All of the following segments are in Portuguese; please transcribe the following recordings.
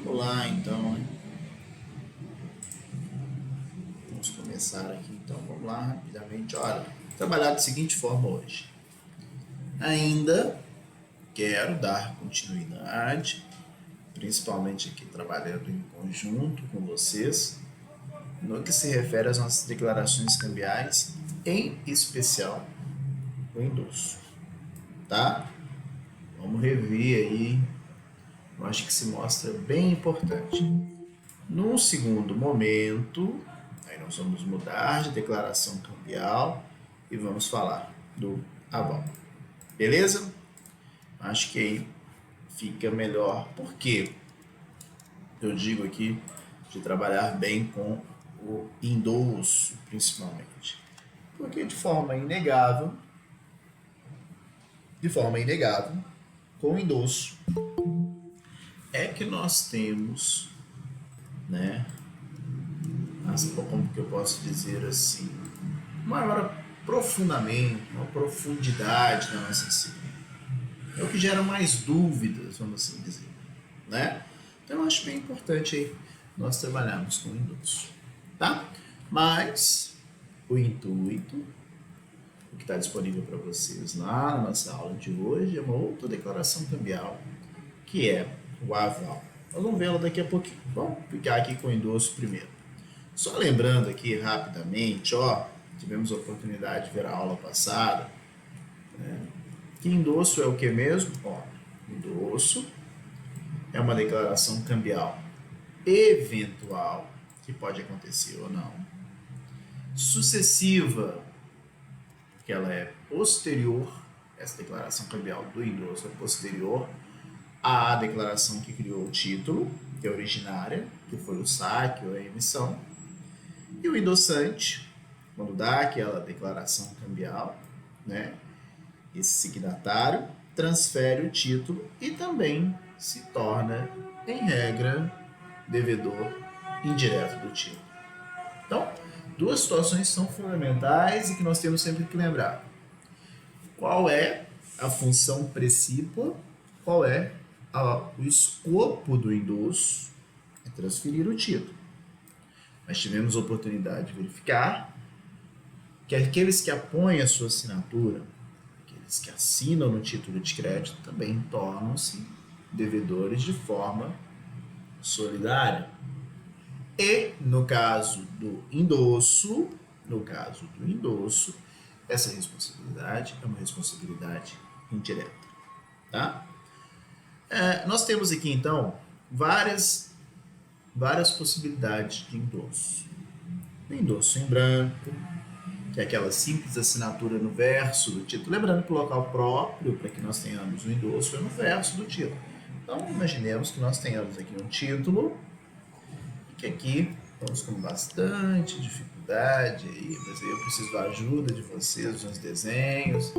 Vamos lá, então, né? Vamos começar aqui, então, vamos lá, rapidamente. Olha, trabalhar da seguinte forma hoje. Ainda quero dar continuidade, principalmente aqui trabalhando em conjunto com vocês, no que se refere às nossas declarações cambiais, em especial o endosso, tá? Vamos rever aí, eu acho que se mostra bem importante. Num segundo momento, aí nós vamos mudar de declaração cambial e vamos falar do aval. Beleza? Acho que aí fica melhor. Por quê? Eu digo aqui de trabalhar bem com o endosso, principalmente. Porque de forma inegável, com o endosso, é que nós temos, né, como que eu posso dizer assim, maior aprofundamento, uma profundidade na nossa disciplina. É o que gera mais dúvidas, vamos assim dizer, né? Então eu acho bem importante aí nós trabalharmos com o endosso, tá? Mas o intuito, o que está disponível para vocês lá na nossa aula de hoje é uma outra declaração cambial, que é o aval. Nós vamos vê-la daqui a pouquinho. Vamos ficar aqui com o endosso primeiro. Só lembrando aqui rapidamente, ó, tivemos a oportunidade de ver a aula passada, né? Que endosso é o que mesmo? Ó, endosso é uma declaração cambial eventual, que pode acontecer ou não, sucessiva, que ela é posterior, essa declaração cambial do endosso é posterior à declaração que criou o título, que é originária, que foi o saque ou a emissão, e o endossante, quando dá aquela declaração cambial, né, esse signatário transfere o título e também se torna, em regra, devedor indireto do título. Então, duas situações são fundamentais e que nós temos sempre que lembrar. Qual é a função precípua? Qual é o escopo do endosso? É transferir o título. Mas tivemos a oportunidade de verificar que aqueles que apoiam a sua assinatura, aqueles que assinam no título de crédito, também tornam-se devedores de forma solidária. E no caso do endosso, essa responsabilidade é uma responsabilidade indireta, tá? Nós temos aqui então várias possibilidades de endosso. O endosso em branco, que é aquela simples assinatura no verso do título. Lembrando que o local próprio para que nós tenhamos o endosso é no verso do título. Então, imaginemos que nós tenhamos aqui um título, que aqui estamos com bastante dificuldade aí, mas aí eu preciso da ajuda de vocês nos desenhos.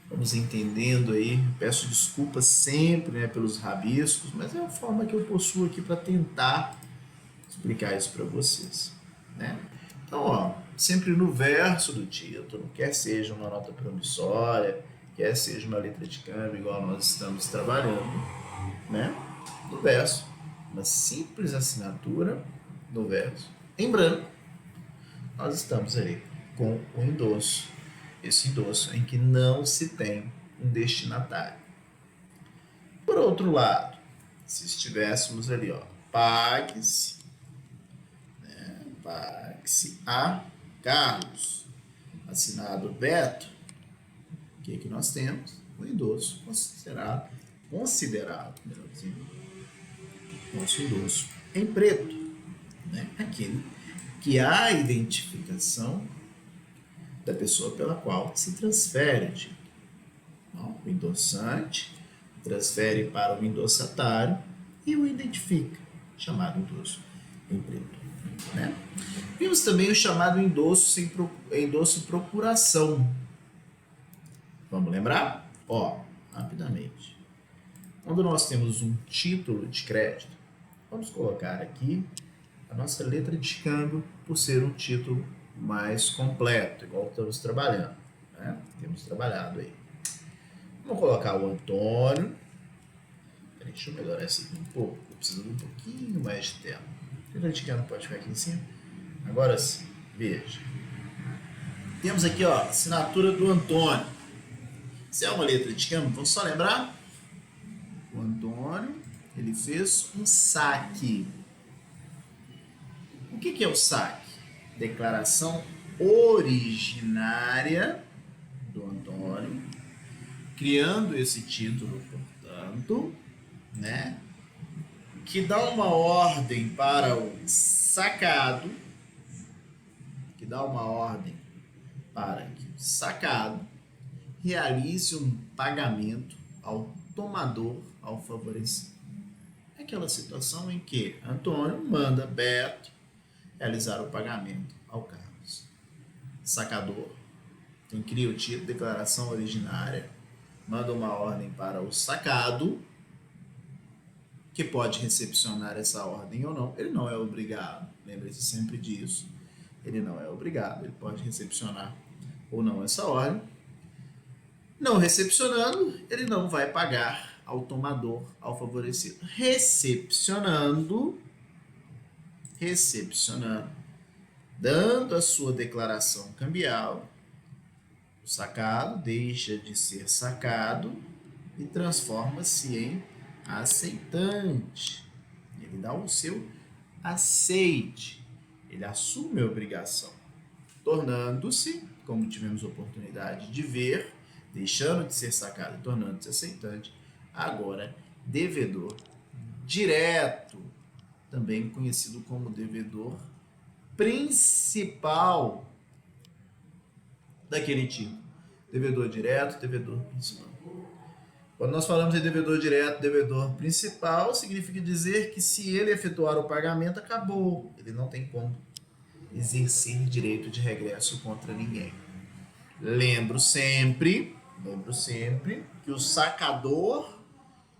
Vamos entendendo aí. Peço desculpas sempre, né, pelos rabiscos, mas é a forma que eu possuo aqui para tentar explicar isso para vocês, né? Então, ó, sempre no verso do título, quer seja uma nota promissória, quer seja uma letra de câmbio, igual nós estamos trabalhando, né? No verso, uma simples assinatura no verso, em branco, nós estamos aí com o endosso. Esse endosso em que não se tem um destinatário. Por outro lado, se estivéssemos ali, ó, pague-se a Carlos, assinado Beto, o que nós temos? O endosso considerado melhor dizendo, nosso endosso em preto, né? Aquele que há a identificação da pessoa pela qual se transfere o título. O endossante transfere para o endossatário e o identifica, chamado endosso em preto, né? Vimos também o chamado endosso procuração. Vamos lembrar? Ó, rapidamente. Quando nós temos um título de crédito, vamos colocar aqui a nossa letra de câmbio por ser um título mais completo, igual estamos trabalhando, né? Temos trabalhado aí. Vamos colocar o Antônio, Deixa eu melhorar isso aqui um pouco. Eu preciso de um pouquinho mais de tela. O letra de câmbio pode ficar aqui em cima. Agora sim, veja. Temos aqui, ó, a assinatura do Antônio. Se é uma letra de câmbio, vamos só lembrar? O Antônio, ele fez um saque. O que é o saque? Declaração originária do Antônio, criando esse título, portanto, né, que dá uma ordem para o sacado, realize um pagamento ao tomador, ao favorecido. É aquela situação em que Antônio manda Beto realizar o pagamento ao Carlos. Sacador, quem cria o título, declaração originária, manda uma ordem para o sacado, que pode recepcionar essa ordem ou não. Ele não é obrigado, lembre-se sempre disso. Ele não é obrigado, ele pode recepcionar ou não essa ordem. Não recepcionando, ele não vai pagar ao tomador, ao favorecido. Recepcionando, dando a sua declaração cambial, o sacado deixa de ser sacado e transforma-se em aceitante. Ele dá o seu aceite, ele assume a obrigação, tornando-se, como tivemos oportunidade de ver, deixando de ser sacado e tornando-se aceitante, agora devedor direto, também conhecido como devedor principal daquele tipo. Devedor direto, devedor principal. Quando nós falamos em devedor direto, devedor principal, significa dizer que se ele efetuar o pagamento, acabou. Ele não tem como exercer direito de regresso contra ninguém. Lembro sempre que o sacador,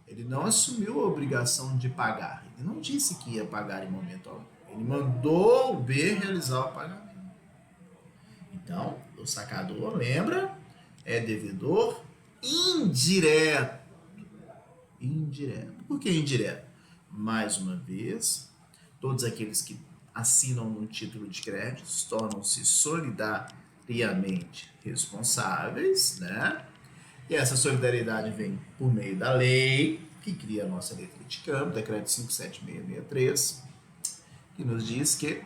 ele não assumiu a obrigação de pagar. Ele não disse que ia pagar em momento algum. Ele mandou o B realizar o pagamento. Então, o sacador, lembra, é devedor indireto. Por que indireto? Mais uma vez, todos aqueles que assinam um título de crédito tornam-se solidariamente responsáveis, né? E essa solidariedade vem por meio da lei, que cria a nossa letra de câmbio, decreto 57663, que nos diz que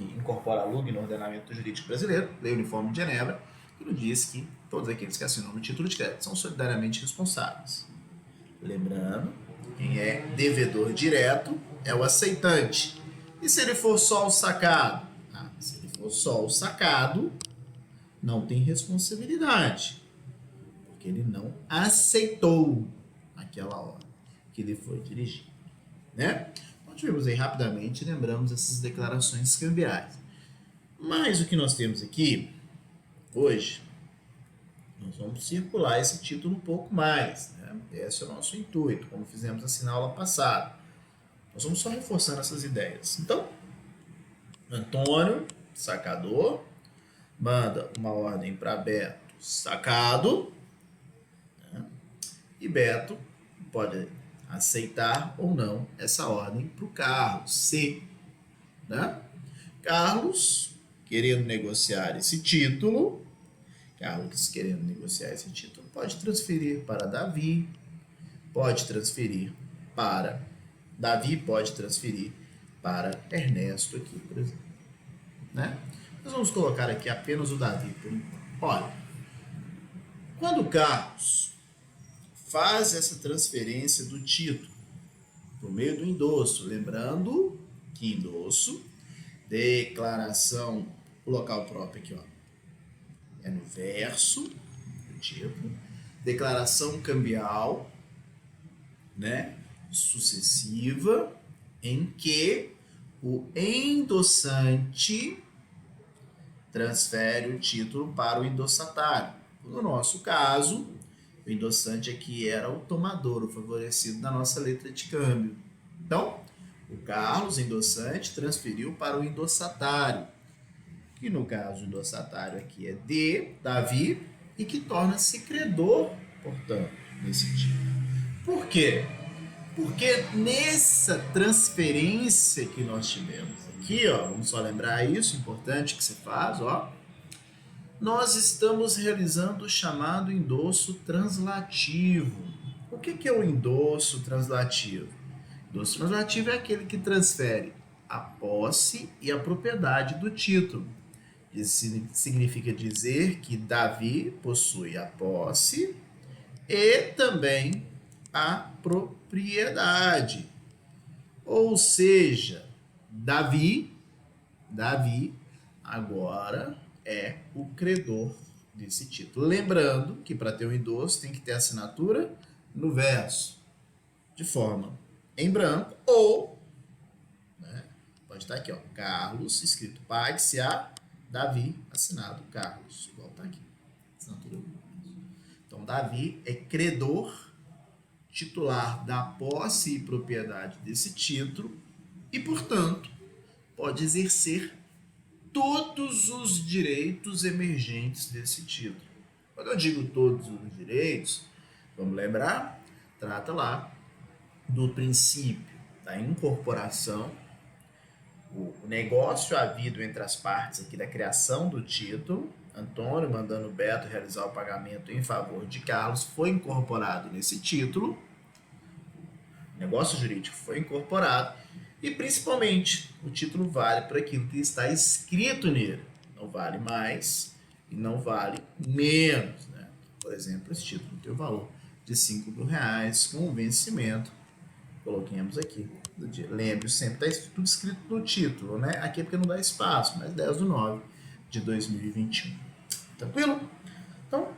incorpora a LUG no ordenamento jurídico brasileiro, Lei Uniforme de Genebra, que nos diz que todos aqueles que assinam no título de crédito são solidariamente responsáveis. Lembrando, quem é devedor direto é o aceitante. E se ele for só o sacado? Se ele for só o sacado, não tem responsabilidade, porque ele não aceitou aquela ordem que lhe foi dirigida, né? Então, tivemos aí rapidamente, lembramos essas declarações cambiais. Mas o que nós temos aqui, hoje, nós vamos circular esse título um pouco mais, né? Esse é o nosso intuito, como fizemos assim na aula passada. Nós vamos só reforçando essas ideias. Então, Antônio, sacador, manda uma ordem para Beto, sacado, né? E Beto pode aceitar ou não essa ordem para o Carlos, C, né? Carlos, querendo negociar esse título, pode transferir para Davi, pode transferir para Ernesto aqui, por exemplo, né? Nós vamos colocar aqui apenas o Davi por enquanto. Olha, quando o Carlos faz essa transferência do título por meio do endosso, lembrando que endosso, declaração, o local próprio aqui, ó, é no verso do título, declaração cambial, né, sucessiva, em que o endossante transfere o título para o endossatário. No nosso caso, o endossante aqui era o tomador, o favorecido da nossa letra de câmbio. Então, o Carlos, endossante, transferiu para o endossatário, que no caso o endossatário aqui é Davi, e que torna-se credor, portanto, nesse título. Por quê? Porque nessa transferência que nós tivemos aqui, ó, vamos só lembrar isso, importante que se faz, ó, nós estamos realizando o chamado endosso translativo. O que é o endosso translativo? O endosso translativo é aquele que transfere a posse e a propriedade do título. Isso significa dizer que Davi possui a posse e também a propriedade. Ou seja, Davi agora é o credor desse título. Lembrando que para ter o endosso tem que ter assinatura no verso, de forma em branco, ou, né, pode estar aqui, ó, Carlos, escrito pague-se a Davi, assinado Carlos, igual está aqui, assinatura do verso. Então, Davi é credor, titular da posse e propriedade desse título e, portanto, pode exercer todos os direitos emergentes desse título. Quando eu digo todos os direitos, vamos lembrar, trata lá do princípio da incorporação, o negócio havido entre as partes aqui da criação do título. Antônio mandando Beto realizar o pagamento em favor de Carlos foi incorporado nesse título. O negócio jurídico foi incorporado. E principalmente, o título vale para aquilo que está escrito nele. Não vale mais e não vale menos. Né? Por exemplo, esse título tem o valor de R$5.000 com vencimento. Coloquemos aqui. Lembre sempre, está tudo escrito no título. Né? Aqui é porque não dá espaço, mas 10/9/2021. Tranquilo? Então,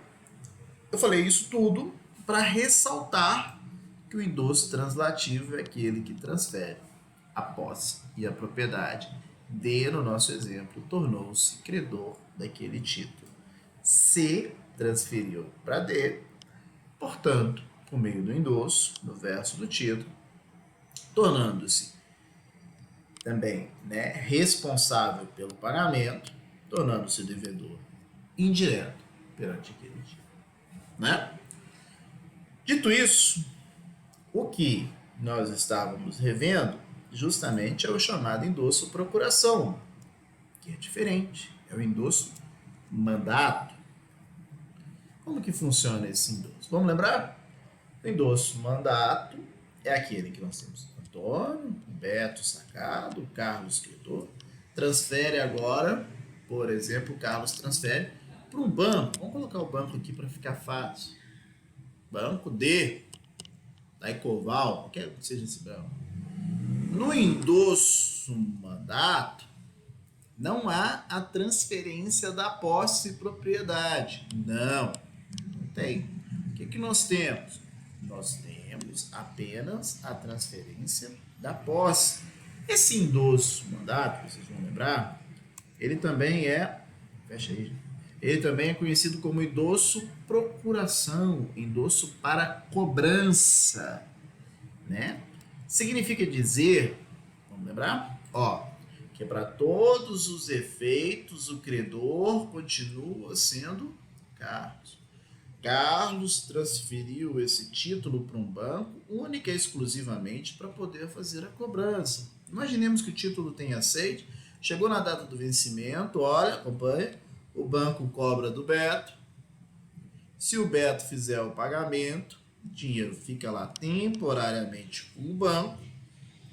eu falei isso tudo para ressaltar que o endosso translativo é aquele que transfere a posse e a propriedade. D, no nosso exemplo, tornou-se credor daquele título. C transferiu para D, portanto, por meio do endosso, no verso do título, tornando-se também, né, responsável pelo pagamento, tornando-se devedor indireto perante aquele título. Né? Dito isso, o que nós estávamos revendo justamente é o chamado endosso procuração, que é diferente, é o endosso mandato. Como que funciona esse endosso? Vamos lembrar? O endosso mandato é aquele que nós temos Antônio, Beto sacado, Carlos credor, transfere agora, por exemplo, o Carlos transfere para um banco. Vamos colocar o banco aqui para ficar fácil. Banco D, da Ecoval, qualquer que seja esse banco. No endosso mandato, não há a transferência da posse e propriedade. Não tem. O que nós temos? Nós temos apenas a transferência da posse. Esse endosso mandato, vocês vão lembrar, ele também é, fecha aí, ele também é conhecido como endosso procuração, endosso para cobrança, né? Significa dizer, vamos lembrar, ó, que para todos os efeitos o credor continua sendo Carlos. Carlos transferiu esse título para um banco única e exclusivamente para poder fazer a cobrança. Imaginemos que o título tenha aceite, chegou na data do vencimento, olha, acompanha, o banco cobra do Beto. Se o Beto fizer o pagamento, o dinheiro fica lá temporariamente com o banco,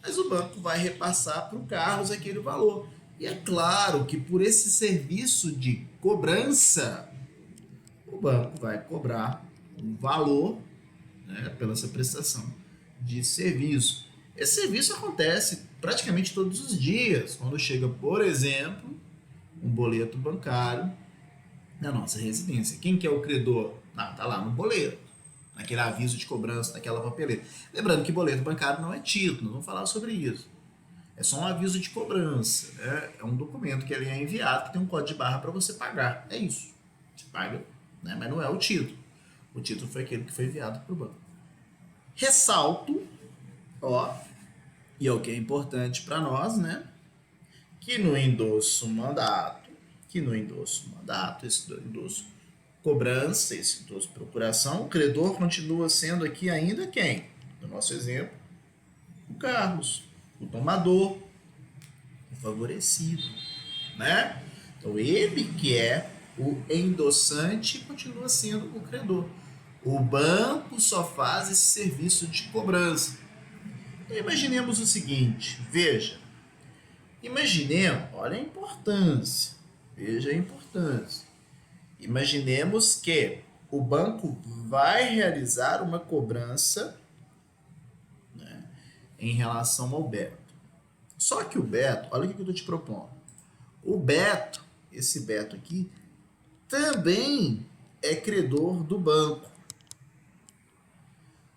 mas o banco vai repassar para o Carlos aquele valor. E é claro que por esse serviço de cobrança, o banco vai cobrar um valor, né, pela essa prestação de serviço. Esse serviço acontece praticamente todos os dias, quando chega, por exemplo, um boleto bancário na nossa residência. Quem que é o credor? Tá lá no boleto, naquele aviso de cobrança, naquela papeleta. Lembrando que boleto bancário não é título, não vamos falar sobre isso. É só um aviso de cobrança, né? É um documento que ele é enviado, que tem um código de barra para você pagar. É isso. Você paga, né? Mas não é o título. O título foi aquele que foi enviado para o banco. Ressalto, ó, e é o que é importante para nós, né? Que no endosso mandato, esse endosso cobrança, esse endosso de procuração, o credor continua sendo aqui ainda quem? No nosso exemplo, o Carlos, o tomador, o favorecido, né? Então, ele que é o endossante continua sendo o credor. O banco só faz esse serviço de cobrança. Então, imaginemos o seguinte, veja, imaginemos, olha a importância, veja a importância. Imaginemos que o banco vai realizar uma cobrança, né, em relação ao Beto. Só que o Beto, olha o que eu estou te propondo. O Beto, esse Beto aqui, também é credor do banco.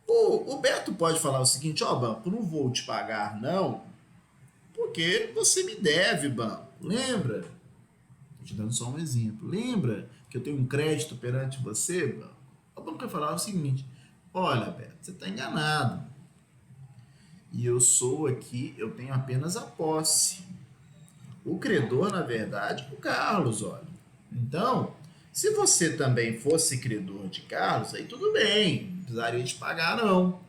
O Beto pode falar o seguinte, ó, banco, não vou te pagar não, porque você me deve, banco. Lembra? Estou te dando só um exemplo. Lembra que eu tenho um crédito perante você, banco? O banco vai falar o seguinte, olha, Beto, você está enganado. E eu sou aqui, eu tenho apenas a posse. O credor, na verdade, é o Carlos, olha. Então, se você também fosse credor de Carlos, aí tudo bem, não precisaria te pagar não.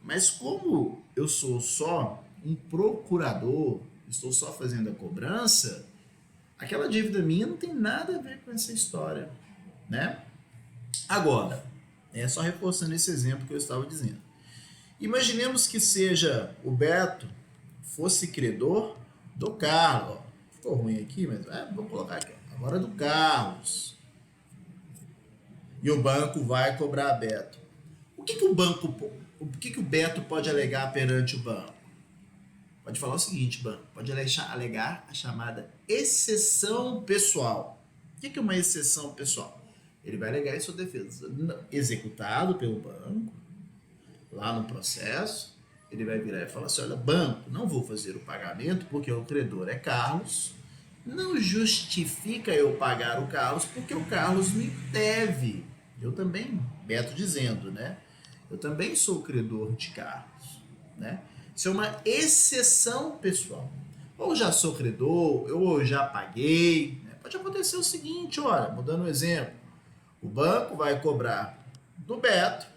Mas como eu sou só um procurador, estou só fazendo a cobrança, aquela dívida minha não tem nada a ver com essa história, né? Agora, só reforçando esse exemplo que eu estava dizendo. Imaginemos que seja o Beto fosse credor do Carlos. Ficou ruim aqui, mas vamos colocar aqui. Agora do Carlos. E o banco vai cobrar a Beto. O que o Beto pode alegar perante o banco? Pode falar o seguinte, banco. Pode alegar a chamada exceção pessoal. O que é uma exceção pessoal? Ele vai alegar em sua defesa. Executado pelo banco, lá no processo, ele vai virar e falar assim, olha, banco, não vou fazer o pagamento porque o credor é Carlos, não justifica eu pagar o Carlos porque o Carlos me deve. Eu também, Beto dizendo, né? Eu também sou credor de Carlos, né? Isso é uma exceção pessoal. Ou já sou credor, ou já paguei. Né? Pode acontecer o seguinte, olha, mudando o exemplo, o banco vai cobrar do Beto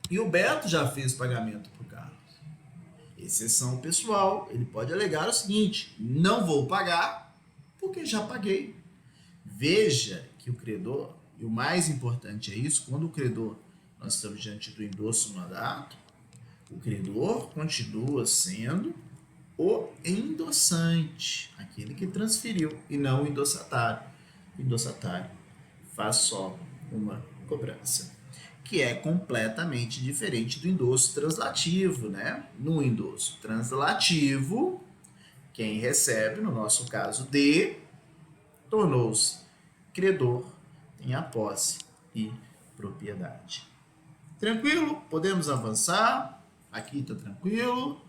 e o Beto já fez pagamento para o Carlos. Exceção pessoal, ele pode alegar o seguinte, não vou pagar porque já paguei. Veja que o credor, e o mais importante é isso, quando o credor, nós estamos diante do endosso mandato, o credor continua sendo o endossante, aquele que transferiu, e não o endossatário. O endossatário faz só uma cobrança, que é completamente diferente do endosso translativo, né? No endosso translativo, quem recebe, no nosso caso D, tornou-se credor, tem a posse e propriedade. Tranquilo? Podemos avançar? Aqui está tranquilo.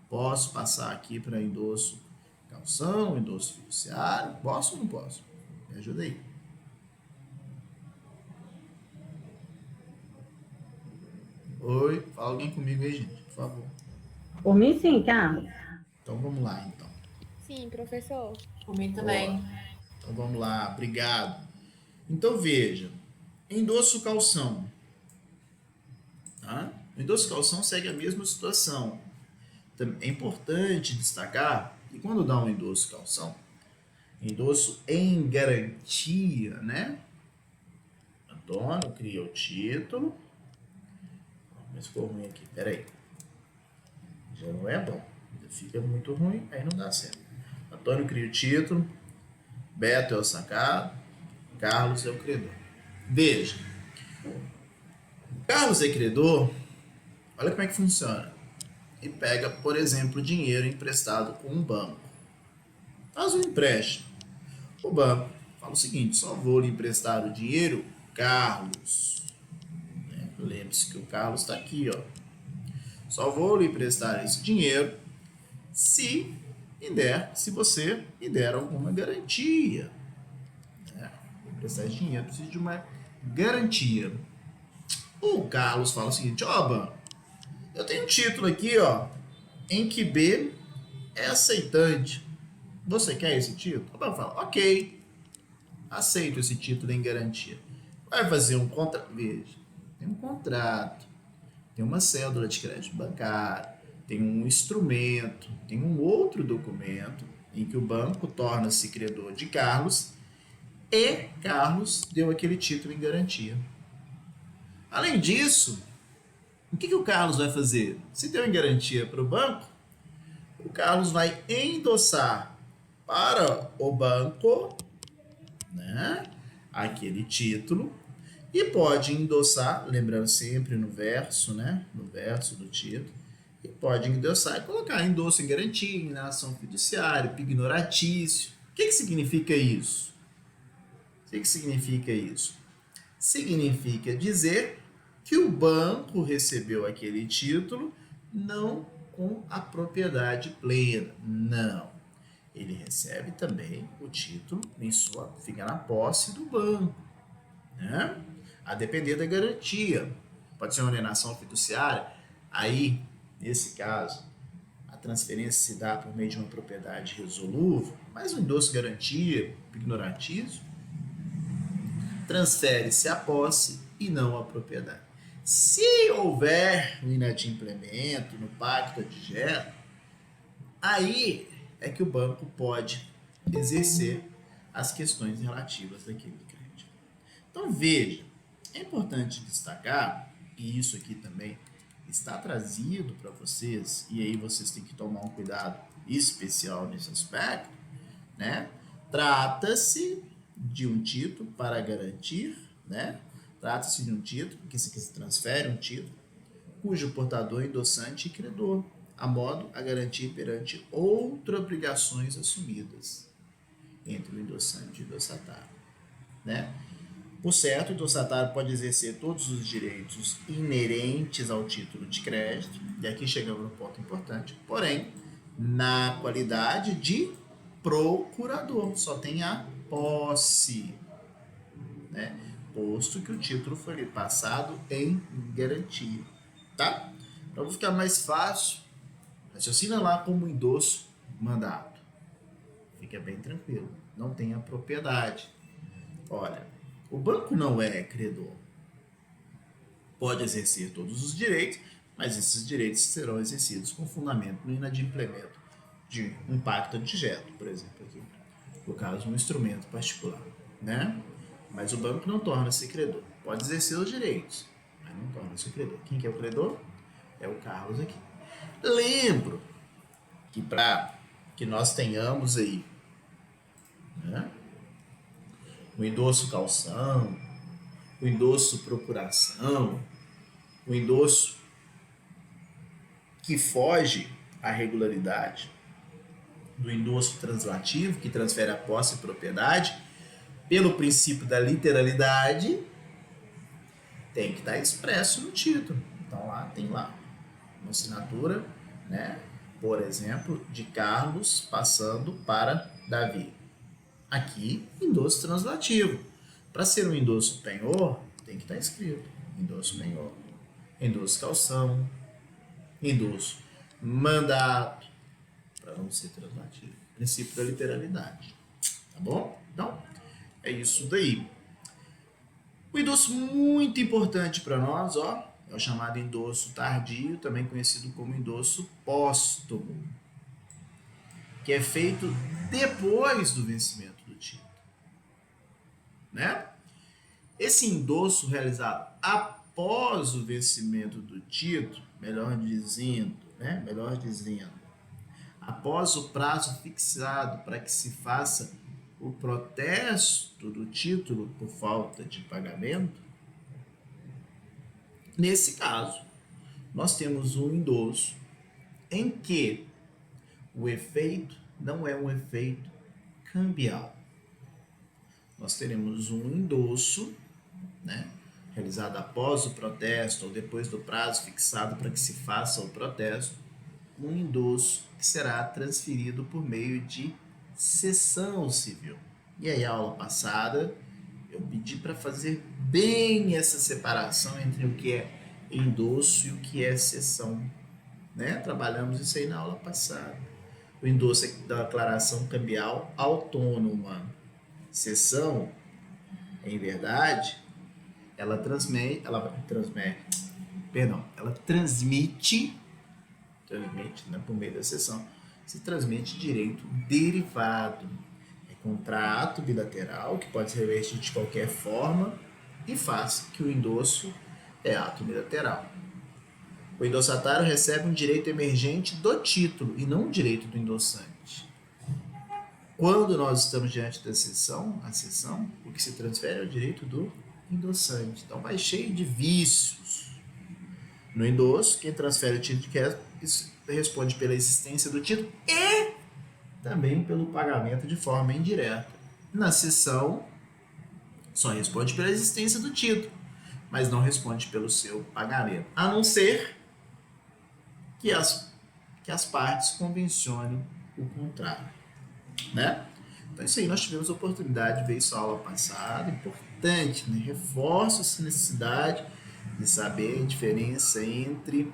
Posso passar aqui para endosso calção, endosso fiduciário? Posso ou não posso? Me ajuda aí. Oi, fala alguém comigo aí, gente, por favor. Por mim, sim, Carlos. Então vamos lá, então. Sim, professor. Por mim também. Então vamos lá, obrigado. Então veja, endosso calção. Tá? O endosso calção segue a mesma situação. É importante destacar que quando dá um endosso calção, endosso em garantia, né? Antônio cria o título. Mas ficou ruim aqui, peraí. Já não é bom. Fica muito ruim, aí não dá certo. Antônio cria o título, Beto é o sacado, Carlos é o credor. Veja, Carlos é credor, olha como é que funciona. E pega, por exemplo, dinheiro emprestado com um banco. Faz um empréstimo. O banco fala o seguinte, só vou lhe emprestar o dinheiro, Carlos. Lembre-se que o Carlos está aqui, ó. Só vou lhe emprestar esse dinheiro se você me der alguma garantia. Emprestar esse dinheiro precisa de uma garantia. O Carlos fala o seguinte, ó, banco, eu tenho um título aqui, ó, em que B é aceitante. Você quer esse título? O banco fala, ok, aceito esse título em garantia. Vai fazer um contrato. Veja, tem um contrato, tem uma cédula de crédito bancário, tem um instrumento, tem um outro documento em que o banco torna-se credor de Carlos e Carlos deu aquele título em garantia. Além disso, o que o Carlos vai fazer? Se deu em garantia para o banco, o Carlos vai endossar para o banco, né, aquele título e pode endossar, lembrando sempre no verso, né, no verso do título, e pode endossar e colocar endosso em garantia, em ação fiduciária, pignoratício. O que significa isso? O que significa isso? Significa dizer que o banco recebeu aquele título não com a propriedade plena, não. Ele recebe também o título em sua, fica na posse do banco, né? A depender da garantia. Pode ser uma alienação fiduciária, aí, nesse caso, a transferência se dá por meio de uma propriedade resolúvel, mas o endosso garantia, ignorantismo, transfere-se a posse e não a propriedade. Se houver um inadimplemento no pacto adjeto, aí é que o banco pode exercer as questões relativas daquele crédito. Então veja, é importante destacar, e isso aqui também está trazido para vocês, e aí vocês têm que tomar um cuidado especial nesse aspecto, né? Trata-se de um título para garantir, né? Trata-se de um título que se transfere um título cujo portador é endossante e credor, a modo a garantir perante outras obrigações assumidas entre o endossante e o endossatário, né? Por certo, o endossatário pode exercer todos os direitos inerentes ao título de crédito, e aqui chegamos no ponto importante, porém, na qualidade de procurador, só tem a posse, né? Posto que o título foi passado em garantia, tá? Para ficar mais fácil, raciocina lá como endosso mandato. Fica bem tranquilo, não tem a propriedade. Olha, o banco não é credor. Pode exercer todos os direitos, mas esses direitos serão exercidos com fundamento no inadimplemento de um pacto adjeto, por exemplo, aqui, no caso, um instrumento particular, né? Mas o banco não torna-se credor. Pode exercer os direitos, mas não torna-se credor. Quem que é o credor? É o Carlos aqui. Lembro que para que nós tenhamos aí, né, o endosso calção, o endosso procuração, o endosso que foge à regularidade do endosso translativo, que transfere a posse e propriedade, pelo princípio da literalidade, tem que estar expresso no título. Então lá tem lá uma assinatura, né? Por exemplo, de Carlos passando para Davi. Aqui, endosso translativo. Para ser um endosso penhor, tem que estar escrito endosso penhor, endosso calção, endosso mandato, para não ser translativo. Princípio da literalidade. Tá bom? Então, é isso daí. O endosso muito importante para nós, ó, é o chamado endosso tardio, também conhecido como endosso póstumo, que é feito depois do vencimento do título, né? Esse endosso realizado após o vencimento do título, melhor dizendo, após o prazo fixado para que se faça o protesto do título por falta de pagamento, nesse caso, nós temos um endosso em que o efeito não é um efeito cambial. Nós teremos um endosso, né, realizado após o protesto ou depois do prazo fixado para que se faça o protesto, um endosso que será transferido por meio de cessão civil. E aí, a aula passada, eu pedi para fazer bem essa separação entre o que é endosso e o que é cessão, né? Trabalhamos isso aí na aula passada. O endosso é da declaração cambial autônoma. Cessão, em verdade, ela transmite, né, por meio da cessão, se transmite direito derivado. É contrato bilateral que pode ser revestido de qualquer forma e faz que o endosso é ato bilateral. O endossatário recebe um direito emergente do título e não um direito do endossante. Quando nós estamos diante da cessão, o que se transfere é o direito do endossante. Então vai cheio de vícios. No endosso, quem transfere o título de crédito responde pela existência do título e também pelo pagamento de forma indireta. Na cessão, só responde pela existência do título, mas não responde pelo seu pagamento, a não ser que as partes convencionem o contrário, né? Então isso aí, nós tivemos a oportunidade de ver isso na aula passada, importante, né? Reforça essa necessidade de saber a diferença entre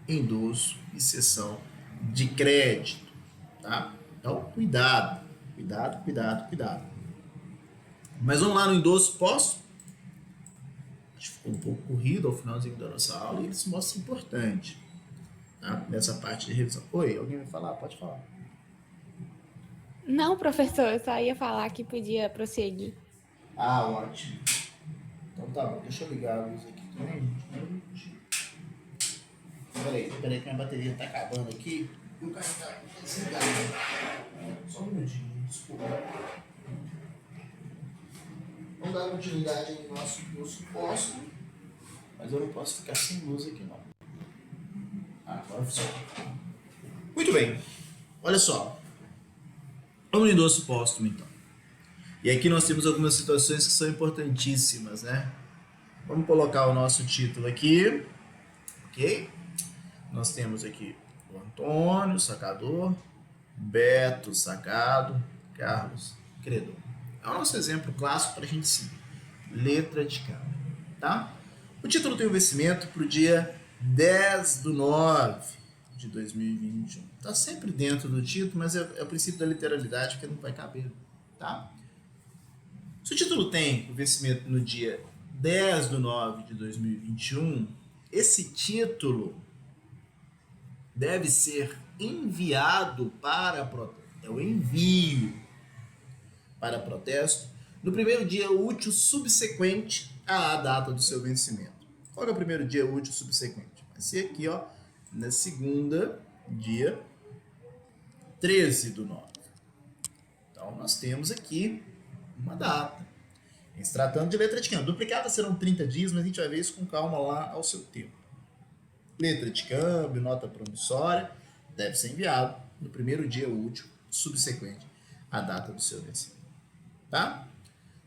endosso e cessão de crédito, tá? Então, cuidado. Mas vamos lá no endosso posto. Acho que ficou um pouco corrido ao finalzinho da nossa aula e ele se mostra importante, tá? Nessa parte de revisão. Oi, alguém vai falar? Pode falar. Não, professor, eu só ia falar que podia prosseguir. Ah, ótimo. Então tá bom, deixa eu ligar a luz aqui também. Peraí que minha bateria tá acabando aqui. E o cara tá desligado. Só um minutinho, desculpa. Vamos dar continuidade aí no nosso posto. Mas eu não posso ficar sem luz aqui não. Agora funciona. Muito bem. Olha só. Vamos no endosso póstumo então. E aqui nós temos algumas situações que são importantíssimas, né? Vamos colocar o nosso título aqui. Ok? Nós temos aqui o Antônio, sacador, Beto, sacado, Carlos, credor. É o nosso exemplo clássico para a gente seguir. Letra de câmbio, tá? O título tem o vencimento para o dia 10/9 de 2021. Está sempre dentro do título, mas é o princípio da literalidade que não vai caber, tá? Se o título tem o vencimento no dia 10/9 de 2021, esse título deve ser enviado para protesto. É o envio para protesto no primeiro dia útil subsequente à data do seu vencimento. Qual é o primeiro dia útil subsequente? Vai ser aqui, ó, na segunda, dia 13/9. Então, nós temos aqui uma data. Em se tratando de letra de câmbio. Duplicada serão 30 dias, mas a gente vai ver isso com calma lá ao seu tempo. Letra de câmbio, nota promissória, deve ser enviado no primeiro dia útil subsequente à data do seu vencimento. Tá?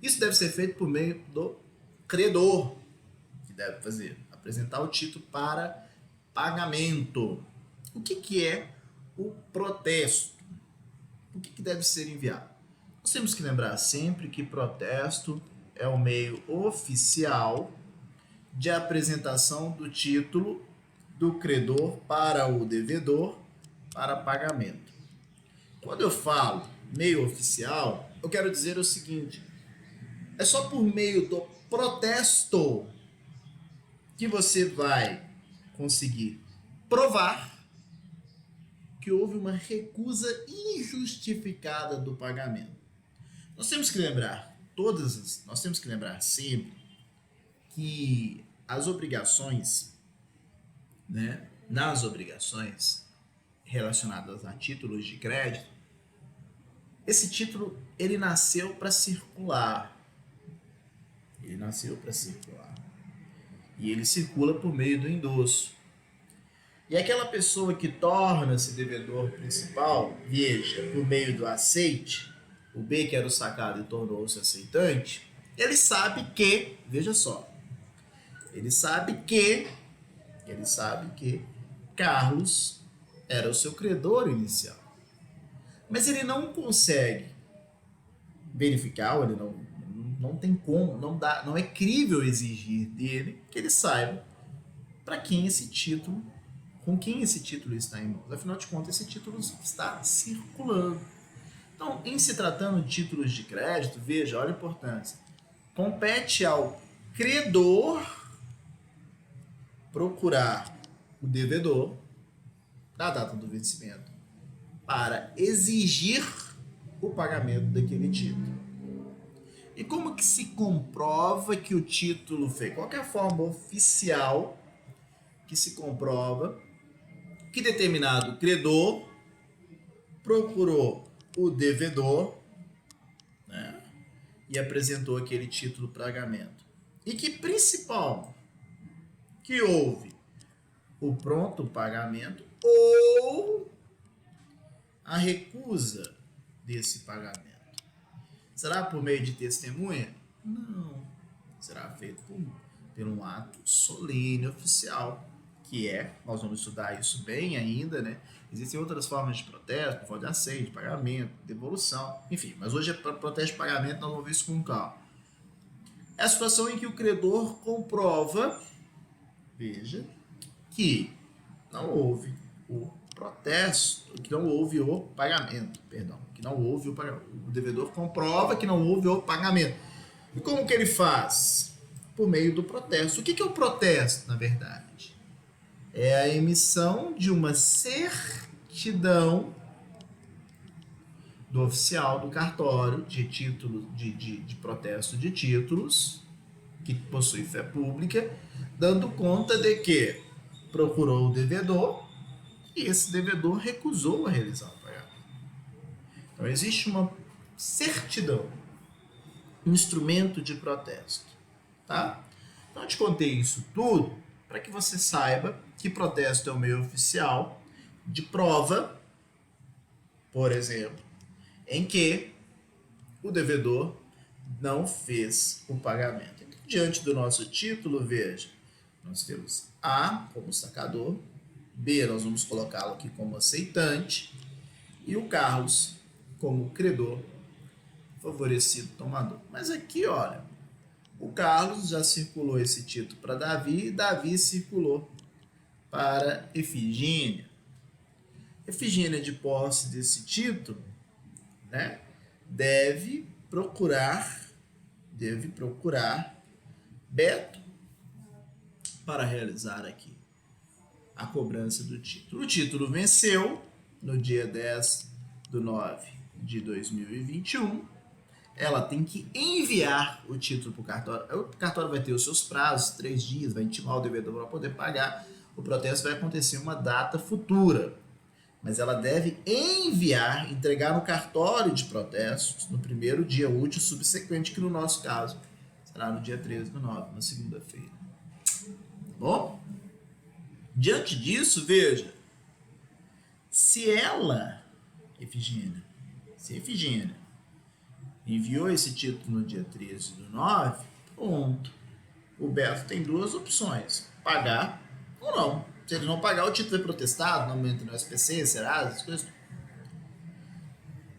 Isso deve ser feito por meio do credor, que deve apresentar o título para pagamento. O que é o protesto? O que deve ser enviado? Nós temos que lembrar sempre que protesto é o meio oficial de apresentação do título do credor para o devedor para pagamento. Quando eu falo meio oficial, eu quero dizer o seguinte: é só por meio do protesto que você vai conseguir provar que houve uma recusa injustificada do pagamento. Nós temos que lembrar sempre que as obrigações, né, nas obrigações relacionadas a títulos de crédito, esse título ele nasceu para circular. E ele circula por meio do endosso. E aquela pessoa que torna-se devedor principal, veja, por meio do aceite, o B que era o sacado e tornou-se aceitante, ele sabe que, veja só, ele sabe que Carlos era o seu credor inicial. Mas ele não consegue verificar, ele não tem como, não é crível exigir dele que ele saiba com quem esse título está em mãos. Afinal de contas, esse título está circulando. Então, em se tratando de títulos de crédito, veja, olha a importância. Compete ao credor procurar o devedor na data do vencimento para exigir o pagamento daquele título. E como que se comprova que o título foi? Qual que é a forma oficial que se comprova que determinado credor procurou o devedor, né, e apresentou aquele título para pagamento? E que principal que houve o pronto pagamento ou a recusa desse pagamento. Será por meio de testemunha? Não. Será feito por um ato solene oficial, que nós vamos estudar isso bem ainda, né? Existem outras formas de protesto, por falta de aceite, de pagamento, devolução, enfim, mas hoje é para protesto de pagamento, nós vamos ver isso com calma. É a situação em que o credor comprova, veja, que não houve o protesto, que não houve o pagamento, que não houve o pagamento. O devedor comprova que não houve o pagamento. E como que ele faz? Por meio do protesto. O que é o protesto, na verdade? É a emissão de uma certidão do oficial do cartório de título, de protesto de títulos, que possui fé pública, dando conta de que procurou o devedor e esse devedor recusou a realizar o pagamento. Então existe uma certidão, um instrumento de protesto, tá? Então eu te contei isso tudo para que você saiba que protesto é o meio oficial de prova, por exemplo, em que o devedor não fez o pagamento. Então, diante do nosso título, veja, nós temos A como sacador, B nós vamos colocá-lo aqui como aceitante e o Carlos como credor, favorecido tomador. Mas aqui, olha, o Carlos já circulou esse título para Davi e Davi circulou para Efigênia. Efigênia, de posse desse título, né, deve procurar Beto para realizar aqui a cobrança do título. O título venceu no dia 10/9/2021. Ela tem que enviar o título para o cartório. O cartório vai ter os seus prazos, 3 dias, vai intimar o devedor para poder pagar. O protesto vai acontecer em uma data futura, mas ela deve entregar no cartório de protestos no primeiro dia útil subsequente, que no nosso caso será no dia 13/9, na segunda-feira. Tá bom? Diante disso, veja, se Efigênia enviou esse título no dia 13/9, pronto. O Beto tem 2 opções: pagar ou não. Se ele não pagar, o título é protestado, não entra no SPC, Serasa, essas coisas.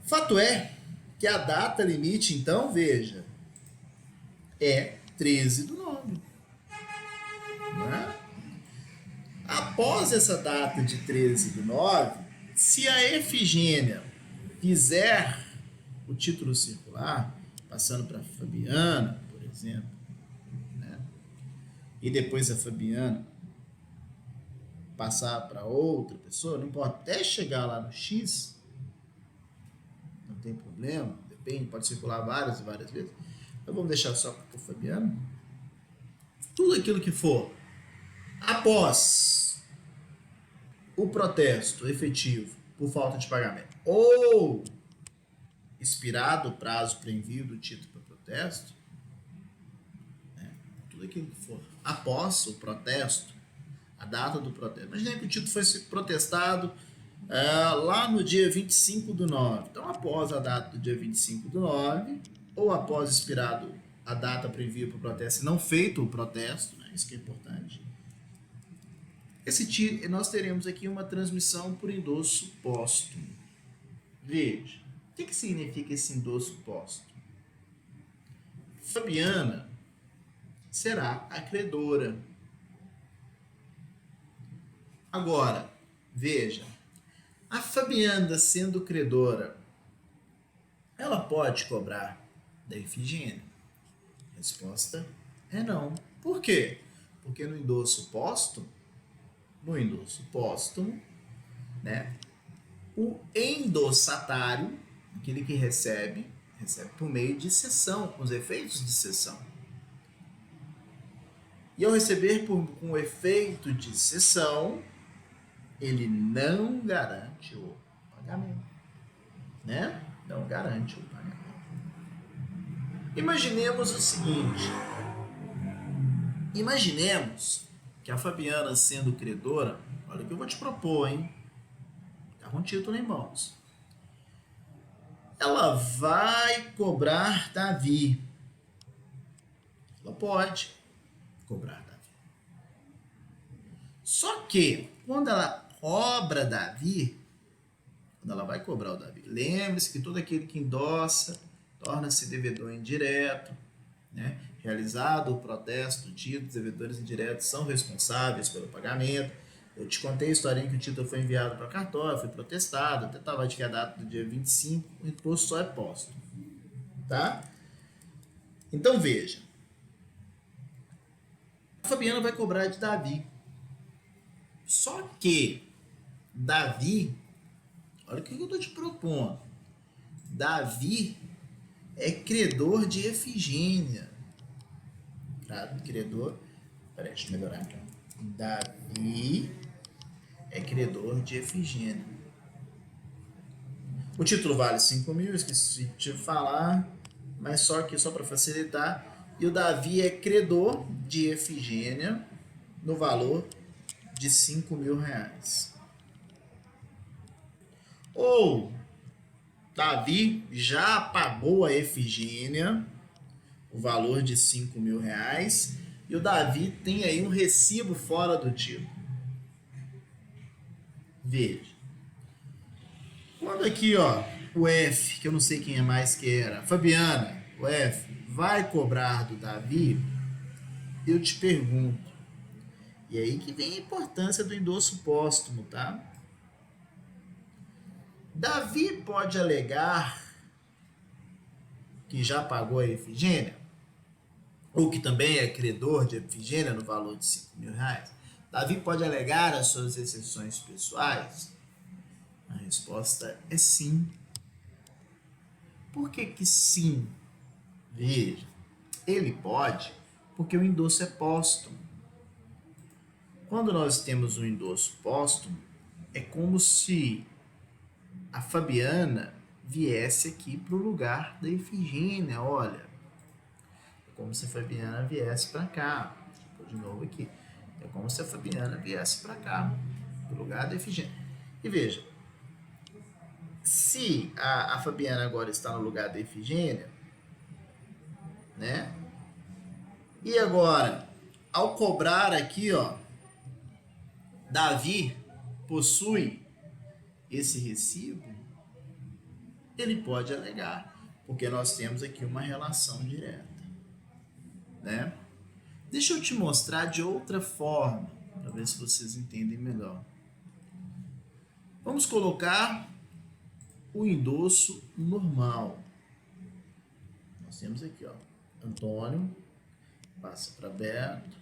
Fato é que a data limite, então, veja, é 13/9. Né? Após essa data de 13/9, se a Efigênia fizer o título circular, passando para a Fabiana, por exemplo, né, e depois a Fabiana passar para outra pessoa, não importa, até chegar lá no X, não tem problema, depende, pode circular várias e várias vezes. Então vamos deixar só para o Fabiano. Tudo aquilo que for após o protesto efetivo por falta de pagamento ou expirado o prazo para envio do título para protesto, né, tudo aquilo que for após o protesto, a data do protesto. Imagina que o título foi protestado lá no dia 25/9. Então, após a data do dia 25/9, ou após expirado a data para envio para o protesto e não feito o protesto, né, isso que é importante, nós teremos aqui uma transmissão por endosso póstumo. Veja, o que significa esse endosso póstumo? Fabiana será a credora. Agora, veja, a Fabiana sendo credora, ela pode cobrar da Efigênia? Resposta É não. Por quê? Porque no endosso póstumo, né, o endossatário, aquele que recebe por meio de cessão, com os efeitos de cessão. E ao receber com efeito de cessão, ele não garante o pagamento, né? Não garante o pagamento. Imaginemos o seguinte: imaginemos que a Fabiana, sendo credora, olha o que eu vou te propor, hein? Tá com o título em mãos. Ela vai cobrar Davi. Ela pode cobrar Davi. Só que, quando ela cobra Davi, quando ela vai cobrar o Davi, lembre-se que todo aquele que endossa torna-se devedor indireto, né? Realizado o protesto do título, os devedores indiretos são responsáveis pelo pagamento. Eu te contei a historinha que o título foi enviado para cartório, foi protestado, até estava a data do dia 25, o imposto só é posto. Tá? Então veja. A Fabiana vai cobrar de Davi. Só que Davi, olha o que eu estou te propondo. Davi é credor de Efigênia. Tá? Credor. Peraí, deixa eu melhorar aqui. Davi é credor de Efigênia. O título vale 5 mil, esqueci de falar, mas só aqui só para facilitar. E o Davi é credor de Efigênia no valor de 5 mil reais. Ou Davi já pagou a Efigênia o valor de 5 mil reais e o Davi tem aí um recibo fora do título. Veja. Quando aqui, ó, o F, que eu não sei quem é mais que era, Fabiana, o F, vai cobrar do Davi, eu te pergunto, e aí que vem a importância do endosso póstumo, tá? Davi pode alegar que já pagou a Efigênia, ou que também é credor de Efigênia no valor de 5 mil reais? Davi pode alegar as suas exceções pessoais? A resposta é sim. Por que que sim? Veja, ele pode porque o endosso é póstumo. Quando nós temos um endosso póstumo, é como se a Fabiana viesse aqui para o lugar da Efigênia, olha. É como se a Fabiana viesse para cá. Vou de novo aqui. É como se a Fabiana viesse para cá, para o lugar da Efigênia. E veja, se a Fabiana agora está no lugar da Efigênia, né? E agora, ao cobrar aqui, ó, Davi possui esse recibo, ele pode alegar, porque nós temos aqui uma relação direta, né? Deixa eu te mostrar de outra forma, para ver se vocês entendem melhor. Vamos colocar o endosso normal. Nós temos aqui, ó, Antônio passa para Beto,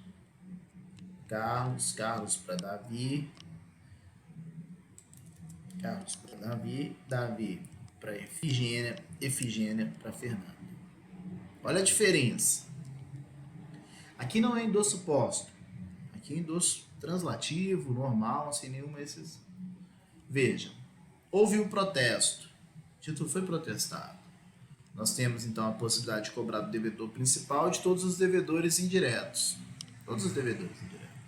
Carlos para Davi, Carlos para Davi, Davi para Efigênia, Efigênia para Fernanda. Olha a diferença. Aqui não é endosso póstumo, aqui é endosso translativo, normal, sem nenhuma exceção. Veja, houve um protesto, o título foi protestado. Nós temos então a possibilidade de cobrar do devedor principal e de todos os devedores indiretos. Todos os devedores indiretos.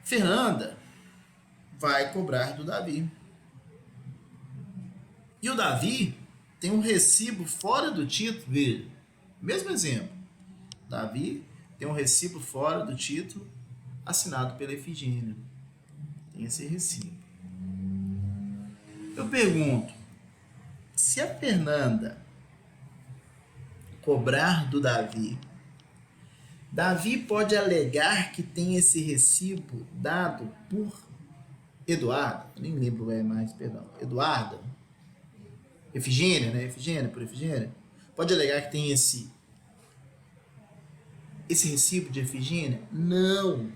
Fernanda vai cobrar do Davi. E o Davi tem um recibo fora do título. Veja, mesmo exemplo. Davi tem um recibo fora do título assinado pela Efigênia. Tem esse recibo. Eu pergunto, se a Fernanda cobrar do Davi, Davi pode alegar que tem esse recibo dado por Eduardo, eu nem lembro mais, perdão, Eduarda, Efigênia, né? Efigênia, por Efigênia. Pode alegar que tem esse esse recibo de Efigênia? Não.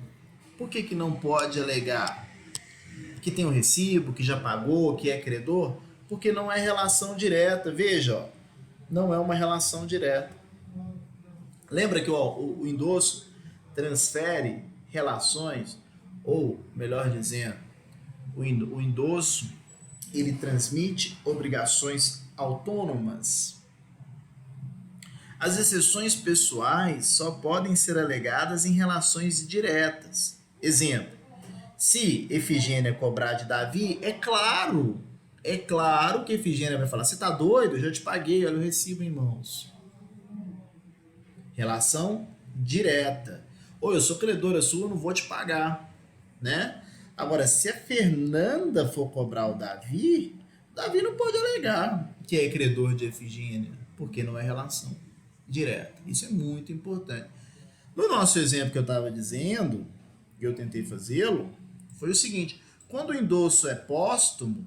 Por que que não pode alegar que tem um recibo, que já pagou, que é credor? Porque não é relação direta. Veja, ó, não é uma relação direta. Lembra que o endosso transfere relações, ou melhor dizendo, o endosso ele transmite obrigações autônomas. As exceções pessoais só podem ser alegadas em relações diretas. Exemplo, se Efigênia cobrar de Davi, é claro que Efigênia vai falar, você tá doido? Eu já te paguei, olha o recibo em mãos. Relação direta. Ou eu sou credora sua, eu não vou te pagar, né? Agora, se a Fernanda for cobrar o Davi não pode alegar que é credor de Efigênia, porque não é relação direta. Isso é muito importante. No nosso exemplo que eu estava dizendo, que eu tentei fazê-lo, foi o seguinte: quando o endosso é póstumo,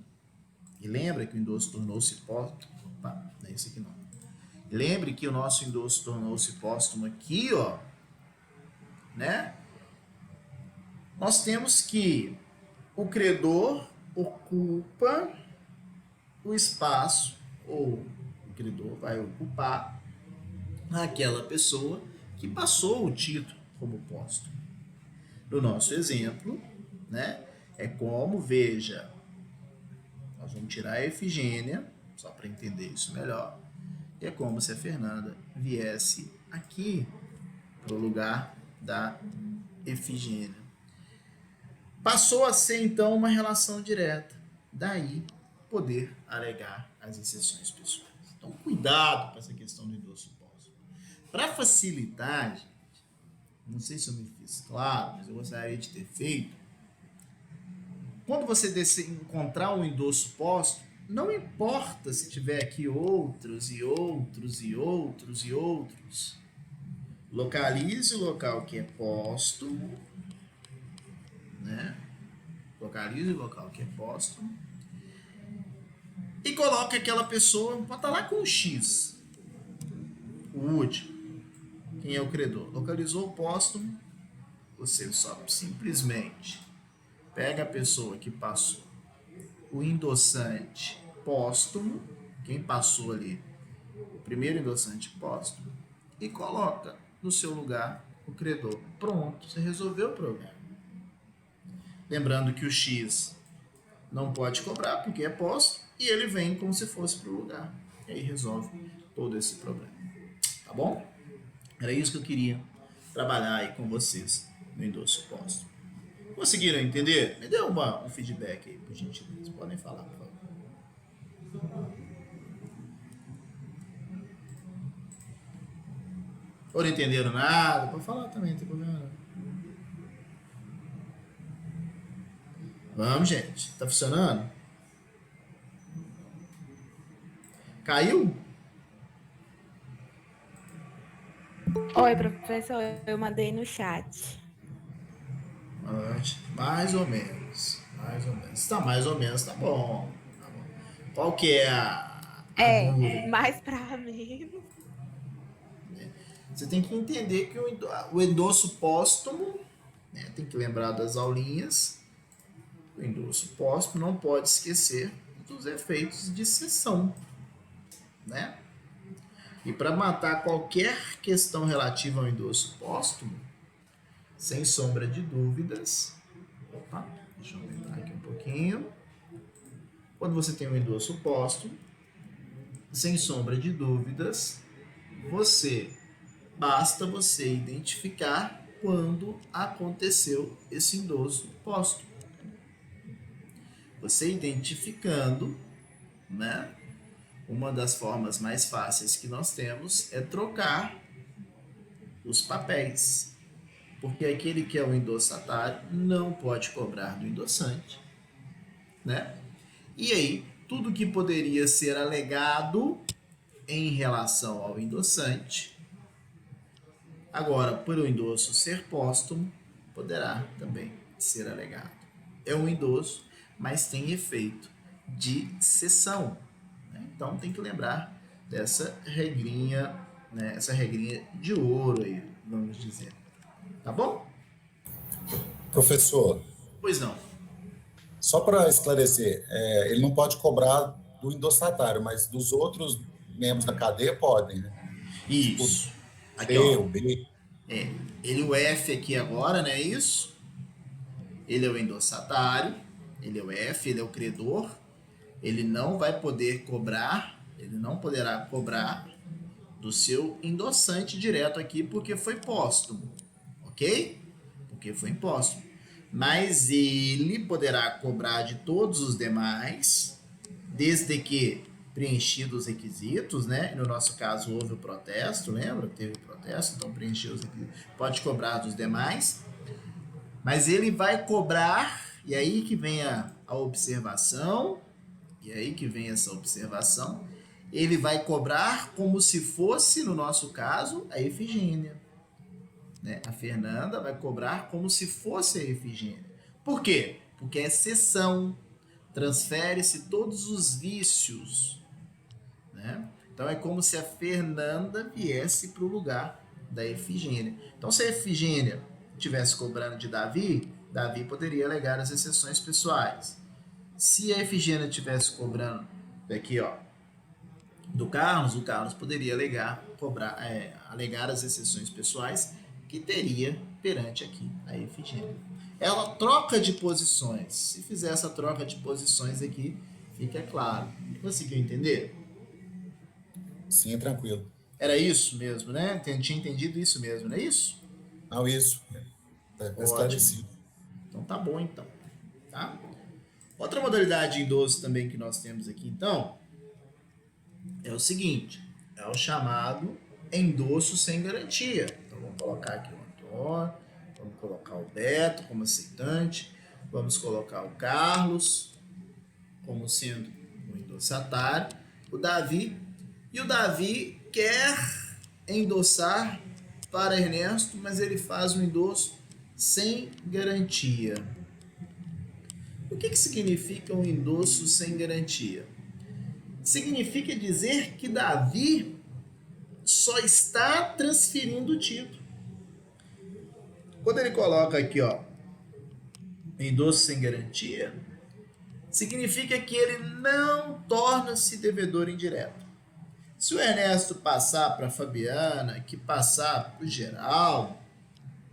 e lembra que o endosso tornou-se póstumo, opa, não é isso aqui não. Lembre que o nosso endosso tornou-se póstumo aqui, ó, né? Nós temos que o credor ocupa o espaço, ou o credor vai ocupar aquela pessoa que passou o título como póstumo. No nosso exemplo, né, é como, veja, nós vamos tirar a Efigênia, só para entender isso melhor, é como se a Fernanda viesse aqui para o lugar da Efigênia. Passou a ser, então, uma relação direta. Daí, poder alegar as exceções pessoais. Então, cuidado com essa questão do endosso póstumo. Para facilitar, gente, não sei se eu me fiz claro, mas eu gostaria de ter feito. Quando você encontrar um endosso póstumo, não importa se tiver aqui outros e outros e outros e outros. Localize o local que é póstumo, né? Localize o local que é póstumo e coloque aquela pessoa, pode estar lá com um X, o último. Quem é o credor? Localizou o póstumo, você só simplesmente pega a pessoa que passou, o endossante póstumo, quem passou ali, o primeiro endossante póstumo, e coloca no seu lugar o credor. Pronto, você resolveu o problema. Lembrando que o X não pode cobrar porque é póstumo e ele vem como se fosse para o lugar. E aí resolve todo esse problema. Tá bom? Era isso que eu queria trabalhar aí com vocês no endosso póstumo. Conseguiram entender? Me dê um feedback aí, por gentileza. Podem falar, por favor. Ou não entenderam nada? Pode falar também, não tem problema não. Vamos, gente. Tá funcionando? Caiu? Oi, professor, eu mandei no chat. Mais ou menos. Mais ou menos. Tá mais ou menos, tá bom. Tá bom. Qual que é a dúvida? Mais pra menos. Você tem que entender que o endosso póstumo, né, tem que lembrar das aulinhas, o endosso póstumo não pode esquecer dos efeitos de cessão, né? E para matar qualquer questão relativa ao endosso póstumo, sem sombra de dúvidas, opa, deixa eu aumentar aqui um pouquinho. Quando você tem um endosso póstumo, sem sombra de dúvidas, basta você identificar quando aconteceu esse endosso póstumo. Você identificando, né? Uma das formas mais fáceis que nós temos é trocar os papéis. Porque aquele que é o endossatário não pode cobrar do endossante, né? E aí, tudo que poderia ser alegado em relação ao endossante, agora, por o endosso ser póstumo, poderá também ser alegado. É um endosso, mas tem efeito de cessão. Né? Então, tem que lembrar dessa regrinha, né? Essa regrinha de ouro aí. vamos dizer. Tá bom? Professor, Pois não. só para esclarecer, ele não pode cobrar do endossatário, mas dos outros membros da cadeia podem, né? Isso. Aqui, B, ó. o B. Ele, o F aqui agora, né? Isso. Ele é o endossatário. Ele é o F, ele é o credor. Ele não vai poder cobrar, ele não poderá cobrar do seu endossante direto aqui, porque foi póstumo, ok? Porque foi póstumo. Mas ele poderá cobrar de todos os demais, desde que preenchidos os requisitos, né? No nosso caso houve o protesto, lembra? Teve protesto, então preencheu os requisitos. Pode cobrar dos demais, mas ele vai cobrar, e aí que vem a observação, e aí que vem essa observação, ele vai cobrar como se fosse, no nosso caso, a Efigênia. Né? A Fernanda vai cobrar como se fosse a Efigênia. Por quê? Porque é cessão, transfere-se todos os vícios. Né? Então é como se a Fernanda viesse para o lugar da Efigênia. Então se a Efigênia estivesse cobrando de Davi, Davi poderia alegar as exceções pessoais. Se a Efigênia estivesse cobrando aqui, ó, do Carlos, o Carlos poderia alegar as exceções pessoais que teria perante aqui a Efigênia. Ela troca de posições. Se fizer essa troca de posições aqui, fica claro. Conseguiu entender? Sim, tranquilo. Era isso mesmo, né? Tinha entendido isso mesmo, não é isso? Não, isso. Está esclarecido. Então tá bom, então. Tá? Outra modalidade de endosso também que nós temos aqui, então, é o seguinte, é o chamado endosso sem garantia. Então vamos colocar aqui o Antônio, vamos colocar o Beto como aceitante, vamos colocar o Carlos como sendo o endossatário, o Davi, e o Davi quer endossar para Ernesto, mas ele faz um endosso sem garantia. O que significa um endosso sem garantia? Significa dizer que Davi só está transferindo o título. Quando ele coloca aqui, ó, endosso sem garantia, significa que ele não torna-se devedor indireto. Se o Ernesto passar para a Fabiana, que passar para o Geraldo,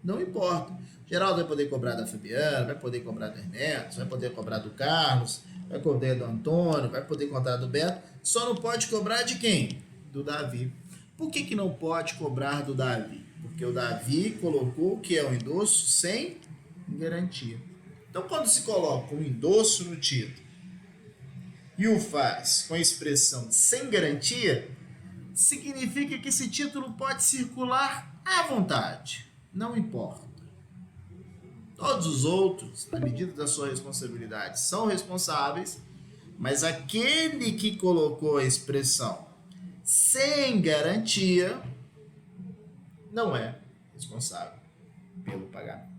não importa. O Geraldo vai poder cobrar da Fabiana, vai poder cobrar do Ernesto, vai poder cobrar do Carlos, vai poder do Antônio, vai poder cobrar do Beto, só não pode cobrar de quem? Do Davi. Por que não pode cobrar do Davi? Porque o Davi colocou que é um endosso sem garantia. Então, quando se coloca um endosso no título e o faz com a expressão sem garantia, significa que esse título pode circular à vontade, não importa. Todos os outros, na medida da sua responsabilidade, são responsáveis, mas aquele que colocou a expressão sem garantia não é responsável pelo pagamento.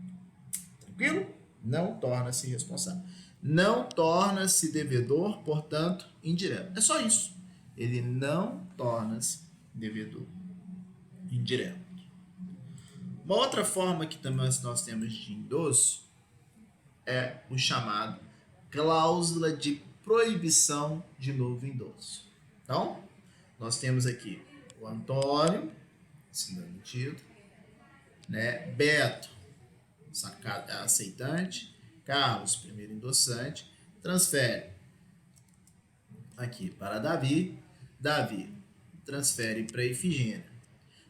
Tranquilo? Não torna-se responsável. Não torna-se devedor, portanto, indireto. É só isso. Ele não torna-se devedor indireto. Uma outra forma que também nós temos de endosso é o chamado cláusula de proibição de novo endosso. Então, nós temos aqui o Antônio, assinando o título, né? Beto, aceitante, Carlos, primeiro endossante, transfere aqui para Davi, Davi transfere para Efigênia.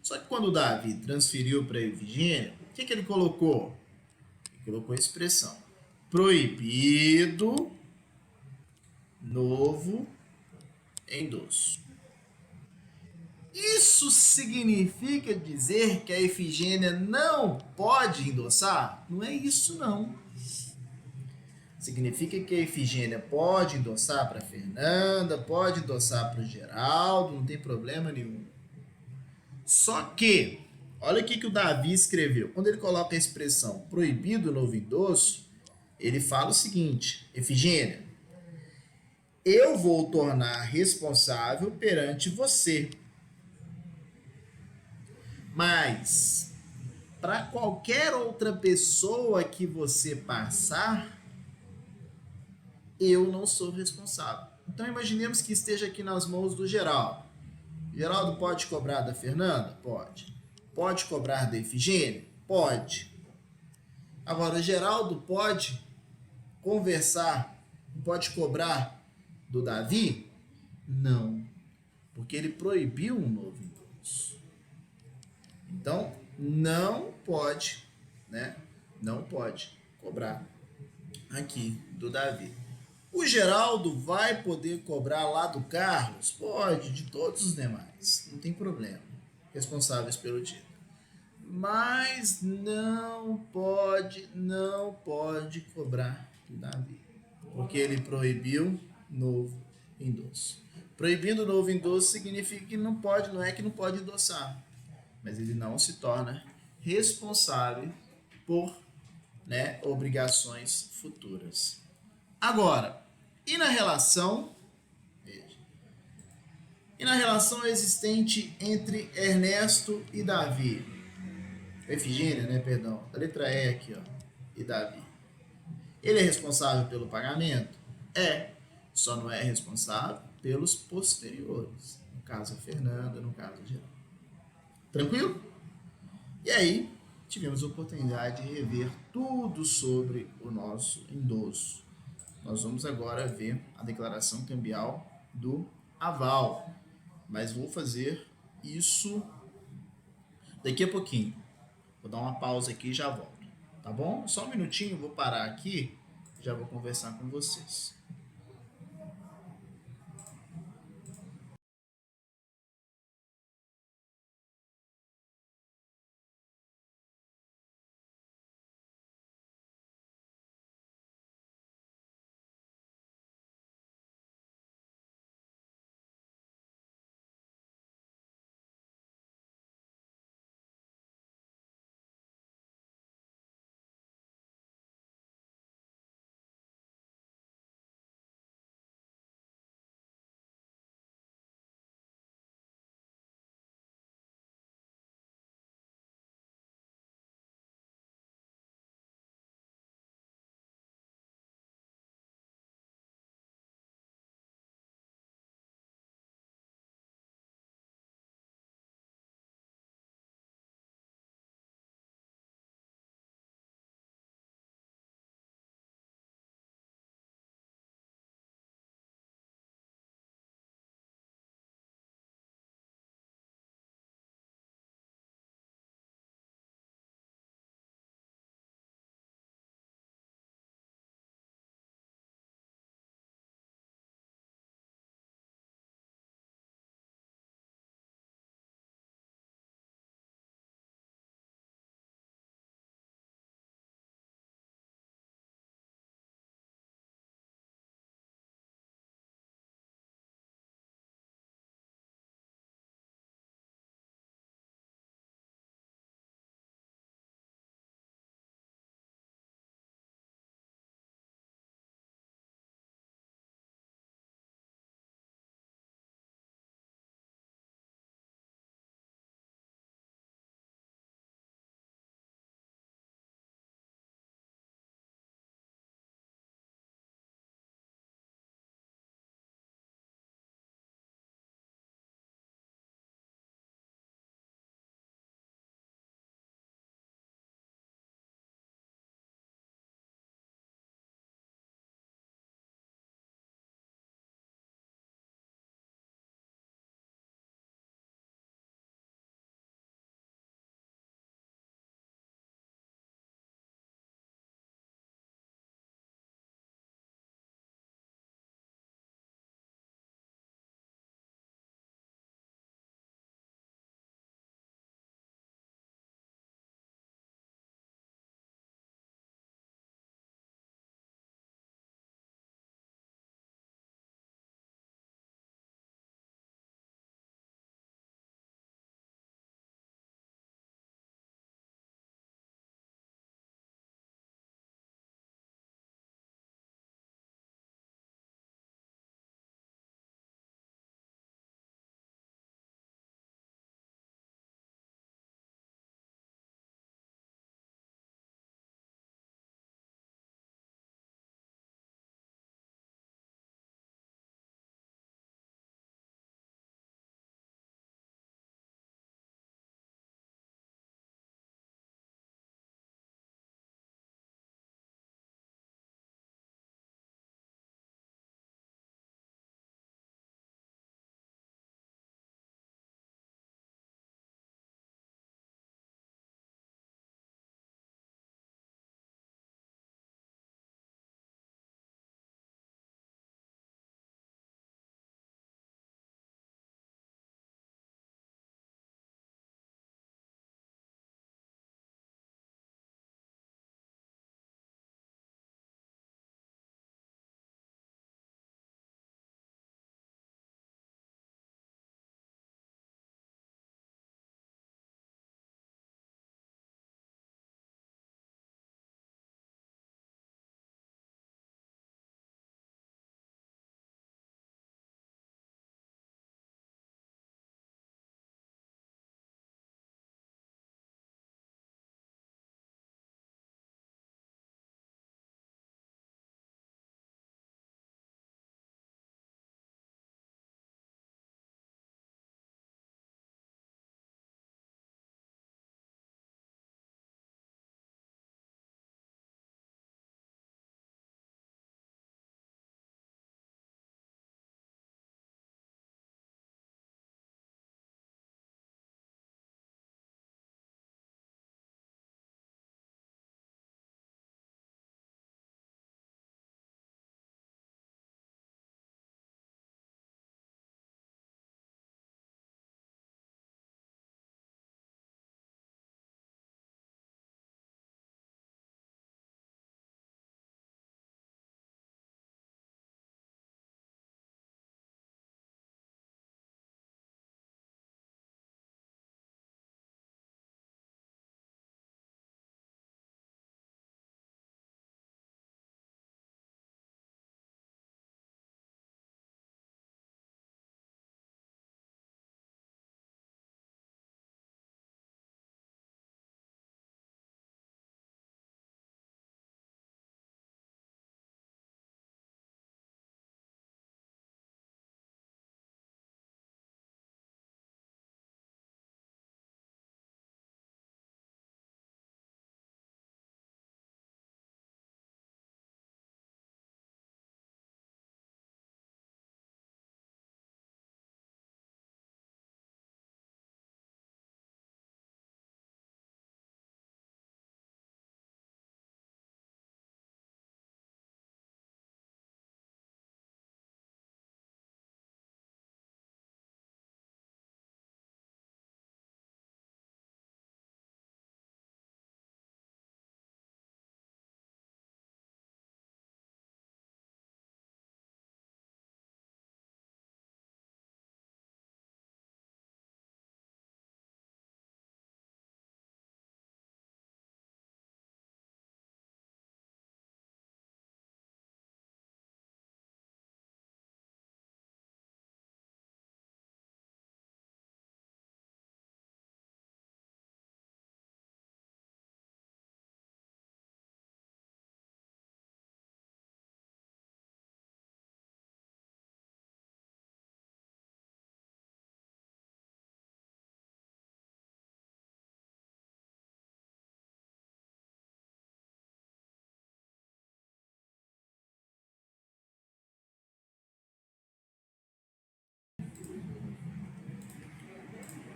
Só que quando o Davi transferiu para Efigênia, o que ele colocou? Ele colocou a expressão proibido novo endosso. Isso significa dizer que a Efigênia não pode endossar? Não é isso, não. Significa que a Efigênia pode endossar para a Fernanda, pode endossar para o Geraldo, não tem problema nenhum. Só que, olha o que o Davi escreveu. Quando ele coloca a expressão proibido novo endosso, ele fala o seguinte: Efigênia, eu vou tornar responsável perante você. Mas para qualquer outra pessoa que você passar, eu não sou responsável. Então imaginemos que esteja aqui nas mãos do Geraldo. Geraldo pode cobrar da Fernanda? Pode. Pode cobrar da Efigênia? Pode. Agora, Geraldo pode conversar, pode cobrar do Davi? Não. Porque ele proibiu um novo endosso. Então, não pode, né? Não pode cobrar aqui do Davi. O Geraldo vai poder cobrar lá do Carlos? Pode, de todos os demais. Não tem problema. Responsáveis pelo título. Mas não pode cobrar do Davi. Porque ele proibiu novo endosso. Proibindo o novo endosso significa que não pode, não é que não pode endossar. Mas ele não se torna responsável por, né, obrigações futuras. Agora, e na relação, veja, e na relação existente entre Ernesto e Davi? Efigênia, né, perdão, a letra E aqui, ó, e Davi. Ele é responsável pelo pagamento? É, só não é responsável pelos posteriores. No caso, a Fernanda, no caso, a Geraldo. Tranquilo? E aí, tivemos a oportunidade de rever tudo sobre o nosso endosso. Nós vamos agora ver a declaração cambial do aval, mas vou fazer isso daqui a pouquinho. Vou dar uma pausa aqui e já volto, tá bom? Só um minutinho, vou parar aqui e já vou conversar com vocês.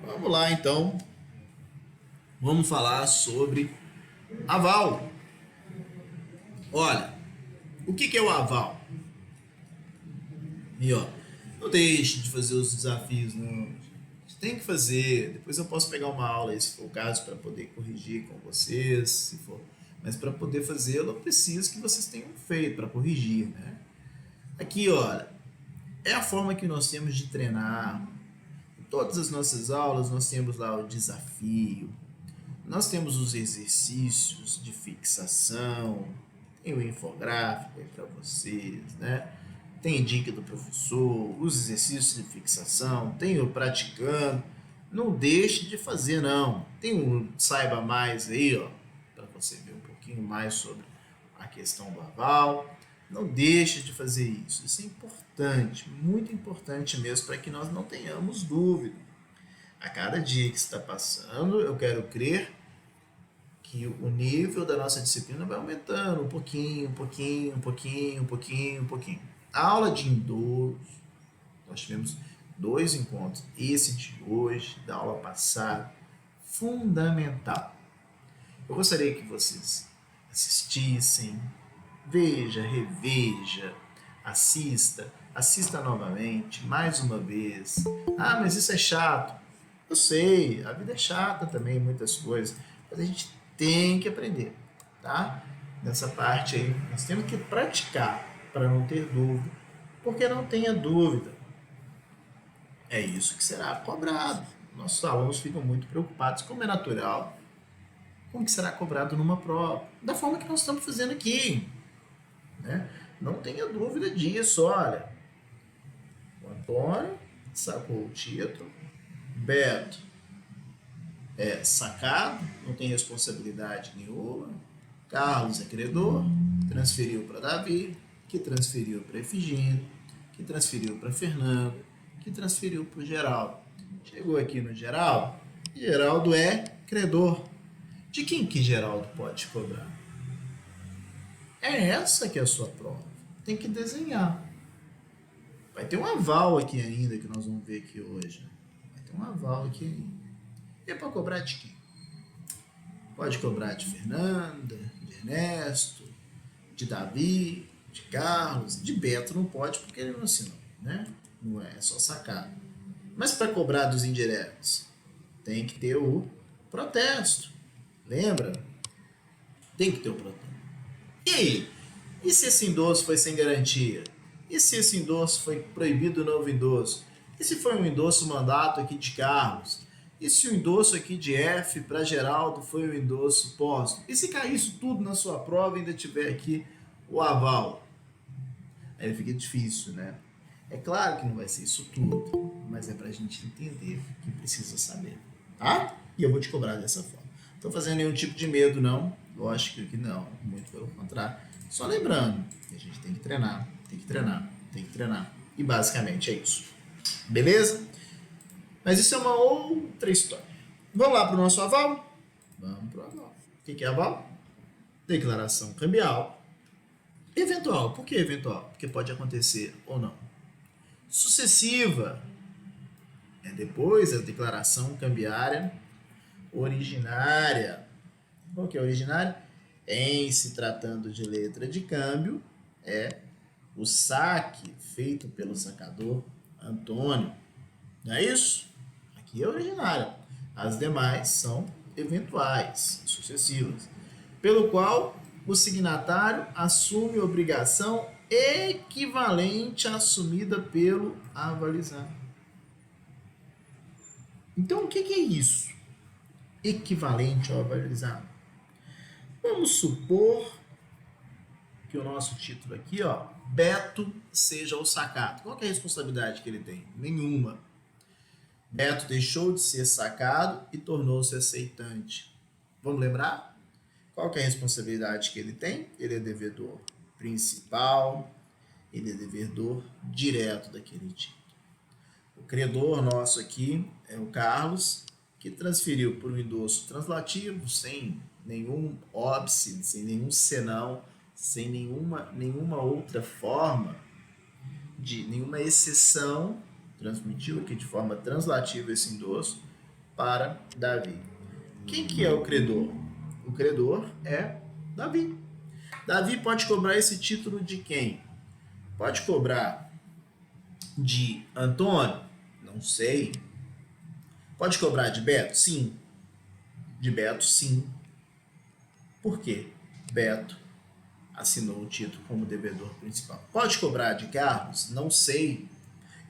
Vamos lá, então. Vamos falar sobre aval. Olha, o que é o aval? E ó, não deixe de fazer os desafios, não. Você tem que fazer. Depois eu posso pegar uma aula aí, se for o caso, para poder corrigir com vocês, se for. Mas para poder fazê-lo, eu preciso que vocês tenham feito para corrigir, né? Aqui, olha, é a forma que nós temos de treinar. Em todas as nossas aulas, nós temos lá o desafio, nós temos os exercícios de fixação, tem o infográfico aí para vocês, né? Tem dica do professor, os exercícios de fixação, tem o praticando. Não deixe de fazer, não. Tem um Saiba Mais aí, ó, para você ver um pouquinho mais sobre a questão do aval. Não deixe de fazer isso. Isso é importante, muito importante mesmo, para que nós não tenhamos dúvida. A cada dia que está passando, eu quero crer que o nível da nossa disciplina vai aumentando um pouquinho, um pouquinho, um pouquinho, um pouquinho, um pouquinho. A aula de endosso, nós tivemos 2 encontros. Esse de hoje, da aula passada, fundamental. Eu gostaria que vocês assistissem, veja, reveja, assista novamente, mais uma vez. Ah, mas isso é chato. Eu sei, a vida é chata também, muitas coisas, mas a gente tem que aprender, tá? Nessa parte aí, nós temos que praticar para não ter dúvida, porque não tenha dúvida. É isso que será cobrado. Nossos alunos ficam muito preocupados, como é natural, como que será cobrado numa prova, da forma que nós estamos fazendo aqui, né? Não tenha dúvida disso. Olha, o Antônio sacou o título, Beto é sacado, não tem responsabilidade nenhuma, Carlos é credor, transferiu para Davi, que transferiu para Efigênio, que transferiu para Fernando, que transferiu para o Geraldo. Chegou aqui no Geraldo, Geraldo é credor. De quem que Geraldo pode cobrar? É essa que é a sua prova. Tem que desenhar. Vai ter um aval aqui ainda, que nós vamos ver aqui hoje. Vai ter um aval aqui ainda. E é para cobrar de quem? Pode cobrar de Fernanda, de Ernesto, de Davi, de Carlos, de Beto não pode porque ele não assinou, né? Não é só sacado. Mas para cobrar dos indiretos, tem que ter o protesto. Lembra? Tem que ter o protesto. E aí? E se esse endosso foi sem garantia? E se esse endosso foi proibido o novo endosso? E se foi um endosso mandato aqui de Carlos? E se o endosso aqui de F para Geraldo foi o endosso póstumo? E se cair isso tudo na sua prova e ainda tiver aqui o aval? Aí fica difícil, né? É claro que não vai ser isso tudo, mas é para a gente entender que precisa saber, tá? E eu vou te cobrar dessa forma. Não estou fazendo nenhum tipo de medo, não. Lógico que não, muito pelo contrário. Só lembrando que a gente tem que treinar, tem que treinar, tem que treinar. E basicamente é isso. Beleza? Mas isso é uma outra história. Vamos lá para o nosso aval? Vamos para o aval. O que é aval? Declaração cambial. Eventual. Por que eventual? Porque pode acontecer ou não. Sucessiva. É depois da declaração cambiária originária. Qual que é originária? Em se tratando de letra de câmbio, é o saque feito pelo sacador Antônio. Não é isso? Aqui é originária. As demais são eventuais, sucessivas, pelo qual o signatário assume obrigação equivalente à assumida pelo avalizado. Então, o que é isso? Equivalente ao avalizado. Vamos supor que o nosso título aqui, ó, Beto seja o sacado. Qual que é a responsabilidade que ele tem? Nenhuma. Beto deixou de ser sacado e tornou-se aceitante. Vamos lembrar? Qual que é a responsabilidade que ele tem? Ele é devedor principal, ele é devedor direto daquele título. O credor nosso aqui é o Carlos, que transferiu por um endosso translativo, sem nenhum óbice, sem nenhum senão, sem nenhuma outra forma, nenhuma exceção, transmitiu aqui de forma translativa esse endosso para Davi. Quem que é o credor? O credor é Davi. Davi pode cobrar esse título de quem? Pode cobrar de Antônio? Não sei. Pode cobrar de Beto? Sim. De Beto, sim. Por quê? Beto assinou o título como devedor principal. Pode cobrar de Carlos? Não sei.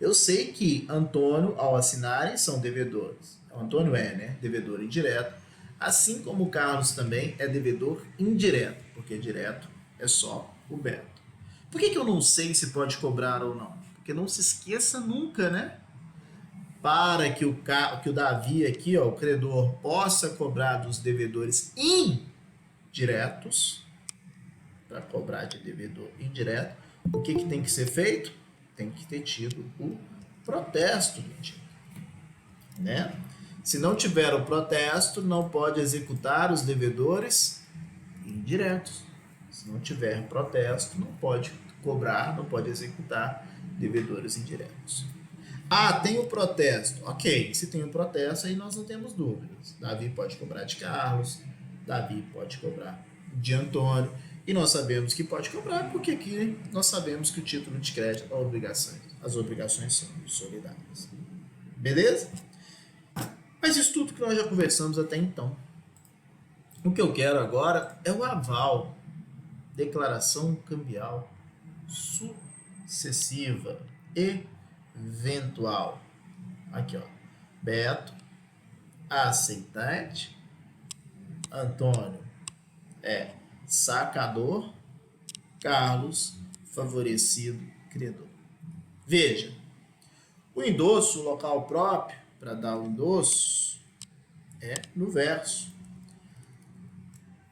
Eu sei que Antônio, ao assinarem, são devedores. O Antônio é, né? Devedor indireto. Assim como o Carlos também é devedor indireto, porque direto é só o Beto. Por que eu não sei se pode cobrar ou não? Porque não se esqueça nunca, né? Para que o Davi aqui, ó, o credor, possa cobrar dos devedores indiretos, para cobrar de devedor indireto, o que tem que ser feito? Tem que ter tido o protesto do título, né? Se não tiver o protesto, não pode executar os devedores indiretos. Se não tiver protesto, não pode cobrar, não pode executar devedores indiretos. Ah, tem o protesto. Ok, se tem o protesto, aí nós não temos dúvidas. Davi pode cobrar de Carlos, Davi pode cobrar de Antônio, e nós sabemos que pode cobrar porque aqui nós sabemos que o título de crédito é obrigação. As obrigações são solidárias. Beleza? Mas isso tudo que nós já conversamos até então. O que eu quero agora é o aval. Declaração cambial sucessiva eventual. Aqui, ó. Beto, aceitante. Antônio é sacador. Carlos, favorecido credor. Veja, o endosso, o local próprio para dar o endosso é no verso.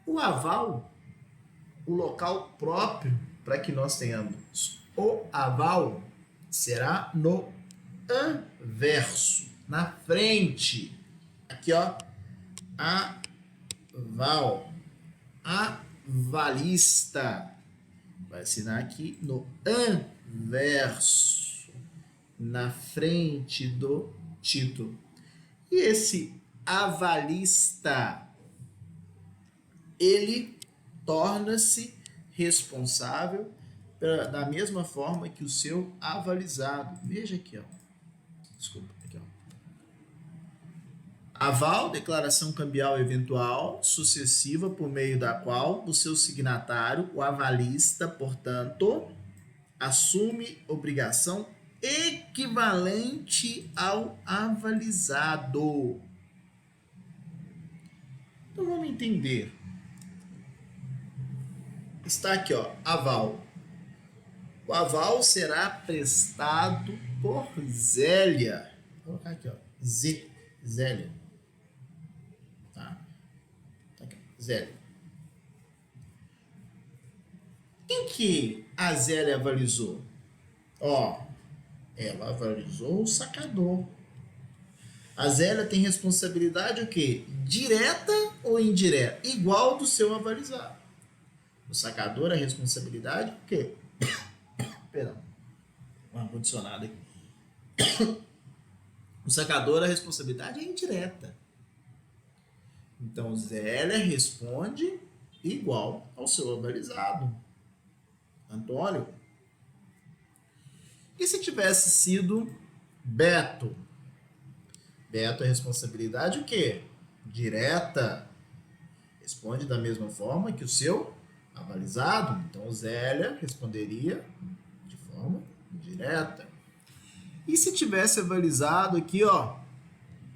O aval, o local próprio para que nós tenhamos o aval será no anverso, na frente. Aqui, ó, aval, avalista. Vai assinar aqui no anverso, na frente do título. E esse avalista, ele torna-se responsável da mesma forma que o seu avalizado. Veja aqui, ó. Desculpa, aqui, ó. Aval, declaração cambial eventual sucessiva por meio da qual o seu signatário, o avalista, portanto, assume obrigação equivalente ao avalizado. Então vamos entender. Está aqui, ó, aval. O aval será prestado por Zélia. Vou colocar aqui, ó, Zélia. Tá aqui, Zélia. Quem que a Zélia avalizou? Ó, ela avalizou o sacador. A Zélia tem responsabilidade o quê? Direta ou indireta? Igual do seu avalizado. O sacador, a responsabilidade o quê? Perdão. Um ar-condicionado aqui. O sacador, a responsabilidade é indireta. Então, Zélia responde igual ao seu avalizado. Antônio. E se tivesse sido Beto? Beto, a responsabilidade o quê? Direta. Responde da mesma forma que o seu avalizado. Então, Zélia responderia de forma direta. E se tivesse avalizado aqui, ó,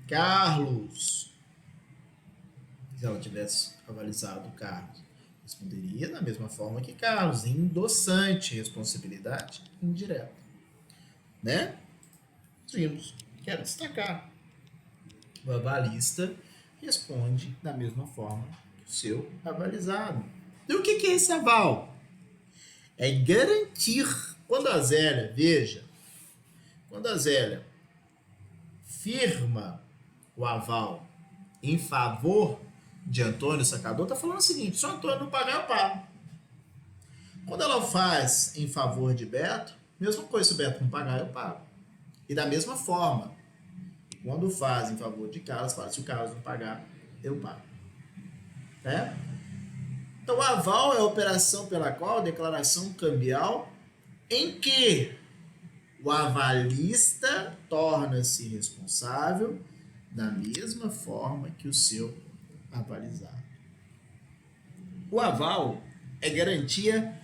Carlos? Se ela tivesse avalizado Carlos, responderia da mesma forma que Carlos, endossante, responsabilidade indireta. Né? Vimos. Quero destacar. O avalista responde da mesma forma que o seu avalizado. E o que é esse aval? É garantir. Quando a Zélia, veja, quando a Zélia firma o aval em favor de Antônio Sacador, está falando o seguinte: se o Antônio não pagar, eu pago. Quando ela faz em favor de Beto, mesma coisa, se o Beto não pagar, eu pago. E da mesma forma, Quando faz em favor de Carlos, fala, se o Carlos não pagar, eu pago. Né? Então, o aval é a operação pela qual a declaração cambial em que o avalista torna-se responsável da mesma forma que o seu avalizado. O aval é garantia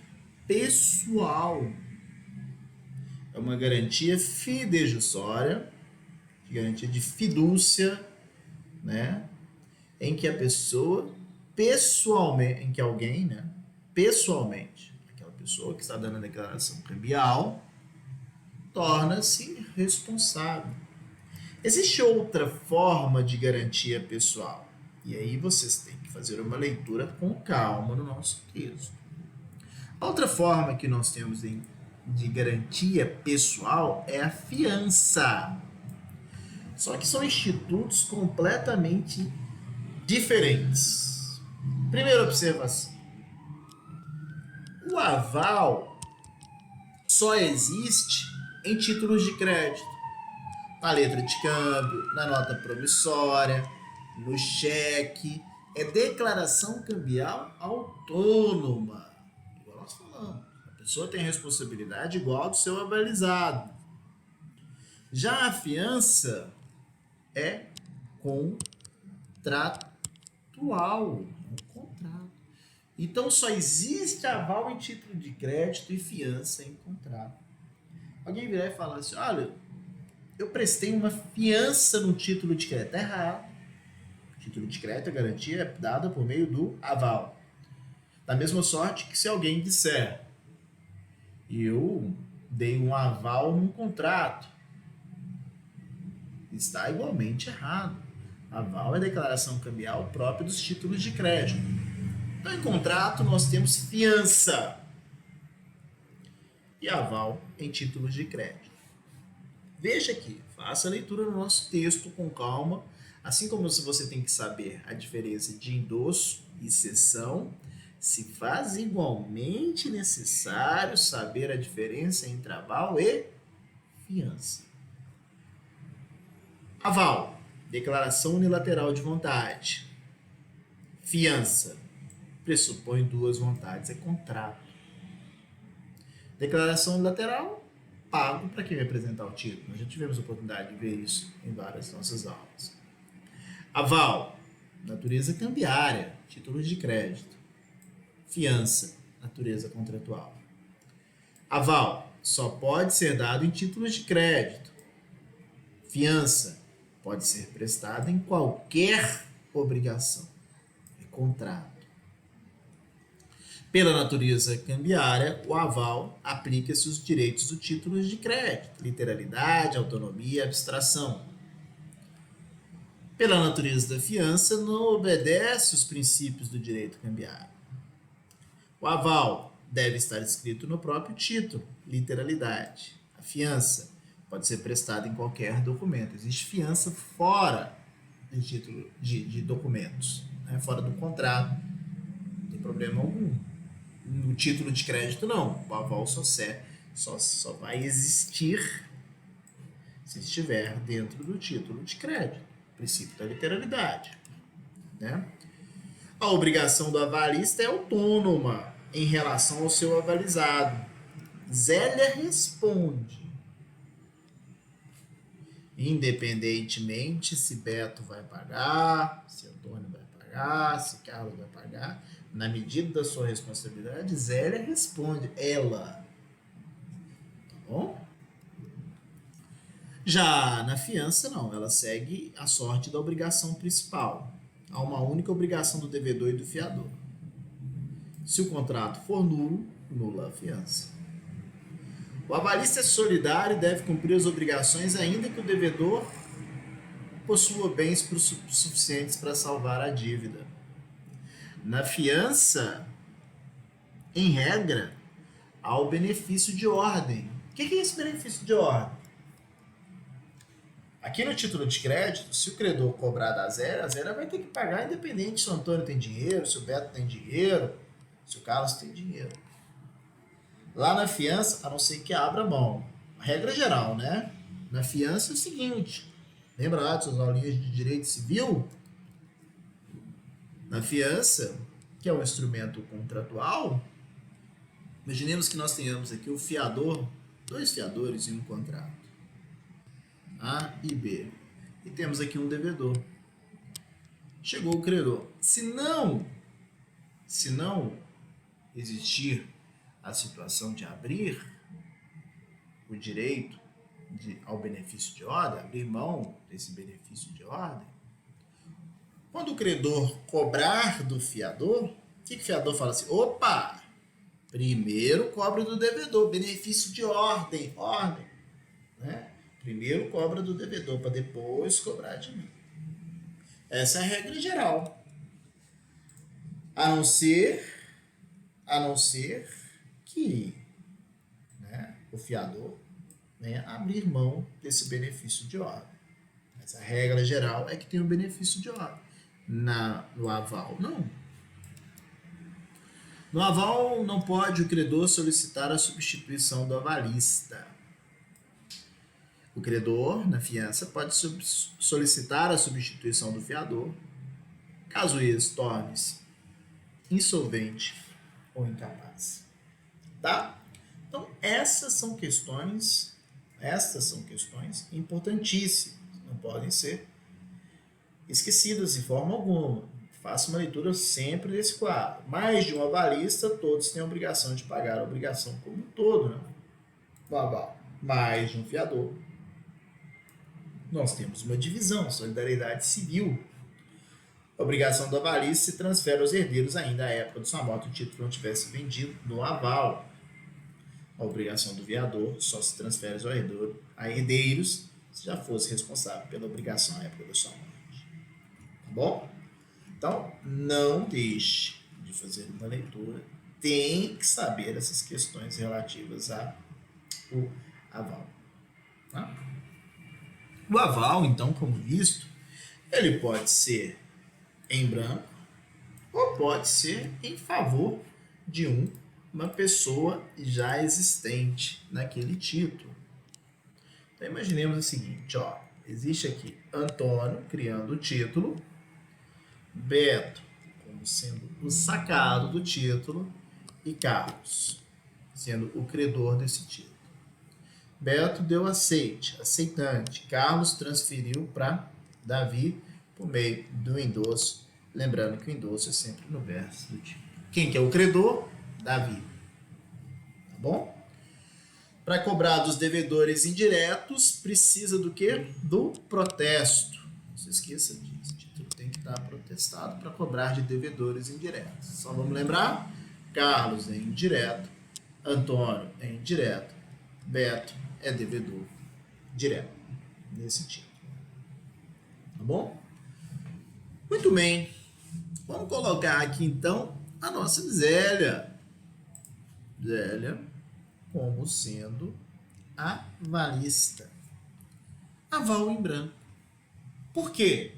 pessoal. É uma garantia fidejussória, garantia de fidúcia, né? Em que a pessoa pessoalmente, em que alguém, né, pessoalmente, aquela pessoa que está dando a declaração cambial, torna-se responsável. Existe outra forma de garantia pessoal, e aí vocês têm que fazer uma leitura com calma no nosso texto. A outra forma que nós temos de garantia pessoal é a fiança. Só que são institutos completamente diferentes. Primeira observação. O aval só existe em títulos de crédito, na letra de câmbio, na nota promissória, no cheque. É declaração cambial autônoma. Igual nós falamos. A pessoa tem responsabilidade igual do seu avalizado. Já a fiança é contratual. Um contrato. Então só existe aval em título de crédito e fiança em contrato. Alguém virar e falar assim, olha, eu prestei uma fiança no título de crédito. Está errado. O título de crédito, a garantia é dada por meio do aval. Da mesma sorte que se alguém disser, eu dei um aval num contrato, está igualmente errado. Aval é declaração cambial própria dos títulos de crédito. Então, em contrato, nós temos fiança e aval em títulos de crédito. Veja aqui, faça a leitura no nosso texto com calma, assim como você tem que saber a diferença de endosso e cessão, se faz igualmente necessário saber a diferença entre aval e fiança. Aval, declaração unilateral de vontade. Fiança, pressupõe duas vontades, é contrato. Declaração unilateral, pago para quem vai apresentar o título. Nós já tivemos a oportunidade de ver isso em várias nossas aulas. Aval, natureza cambiária, títulos de crédito. Fiança, natureza contratual. Aval, só pode ser dado em títulos de crédito. Fiança, pode ser prestada em qualquer obrigação. É contrato. Pela natureza cambiária, o aval aplica-se os direitos dos títulos de crédito, literalidade, autonomia e abstração. Pela natureza da fiança, não obedece os princípios do direito cambiário. O aval deve estar escrito no próprio título, literalidade. A fiança pode ser prestada em qualquer documento. Existe fiança fora de título de documentos, né? Fora do contrato, não tem problema algum. No título de crédito, não. O aval só vai existir se estiver dentro do título de crédito. Princípio da literalidade. Né? A obrigação do avalista é autônoma em relação ao seu avalizado. Zélia responde. Independentemente se Beto vai pagar, se Antônio vai pagar, se Carlos vai pagar, na medida da sua responsabilidade, Zélia responde, ela. Tá bom? Já na fiança, não, ela segue a sorte da obrigação principal. Há uma única obrigação do devedor e do fiador. Se o contrato for nulo, nula a fiança. O avalista é solidário e deve cumprir as obrigações, ainda que o devedor possua bens suficientes para salvar a dívida. Na fiança, em regra, há o benefício de ordem. O que é esse benefício de ordem? Aqui no título de crédito, se o credor cobrar da Zélia, a Zélia vai ter que pagar independente se o Antônio tem dinheiro, se o Beto tem dinheiro, se o Carlos tem dinheiro. Lá na fiança, a não ser que abra mão. A regra geral, né? Na fiança é o seguinte, Lembra lá das suas aulinhas de direito civil? Na fiança, que é um instrumento contratual, imaginemos que nós tenhamos aqui o fiador, 2 fiadores em um contrato, A e B. E temos aqui um devedor. Chegou o credor. Se não existir a situação de abrir o direito ao benefício de ordem, abrir mão desse benefício de ordem, quando o credor cobrar do fiador, o que o fiador fala assim? Opa! Primeiro cobra do devedor, benefício de ordem, né? Primeiro cobra do devedor, para depois cobrar de mim. Essa é a regra geral. A não ser que, né, o fiador venha abrir mão desse benefício de ordem. Essa regra geral é que tem o benefício de ordem. No aval, não. No aval, não pode o credor solicitar a substituição do avalista. O credor, na fiança, pode solicitar a substituição do fiador, caso esse torne-se insolvente ou incapaz. Tá? Então, estas são questões importantíssimas, não podem ser esquecidas de forma alguma. Faça uma leitura sempre desse quadro. Mais de um avalista, todos têm a obrigação de pagar a obrigação como um todo, né? No aval. Mais de um fiador. Nós temos uma divisão, solidariedade civil. A obrigação do avalista se transfere aos herdeiros ainda à época de sua morte, o título não tivesse vendido no aval. A obrigação do fiador só se transfere a herdeiros se já fosse responsável pela obrigação à época da sua morte. Tá bom? Então, não deixe de fazer uma leitura. Tem que saber essas questões relativas ao aval. Tá? O aval, então, como visto, ele pode ser em branco ou pode ser em favor de uma pessoa já existente naquele título. Então, imaginemos o seguinte, ó, existe aqui Antônio criando o título, Beto como sendo o sacado do título e Carlos sendo o credor desse título. Beto deu aceitante. Carlos transferiu para Davi por meio do endosso. Lembrando que o endosso é sempre no verso do título. Quem que é o credor? Davi. Tá bom? Para cobrar dos devedores indiretos, precisa do quê? Do protesto. Não se esqueça disso. O título tem que estar protestado para cobrar de devedores indiretos. Só vamos lembrar? Carlos é indireto, Antônio é indireto, Beto é devedor direto, nesse título. Tá bom? Muito bem. Vamos colocar aqui, então, a nossa Zélia. Zélia como sendo avalista. Aval em branco. Por quê?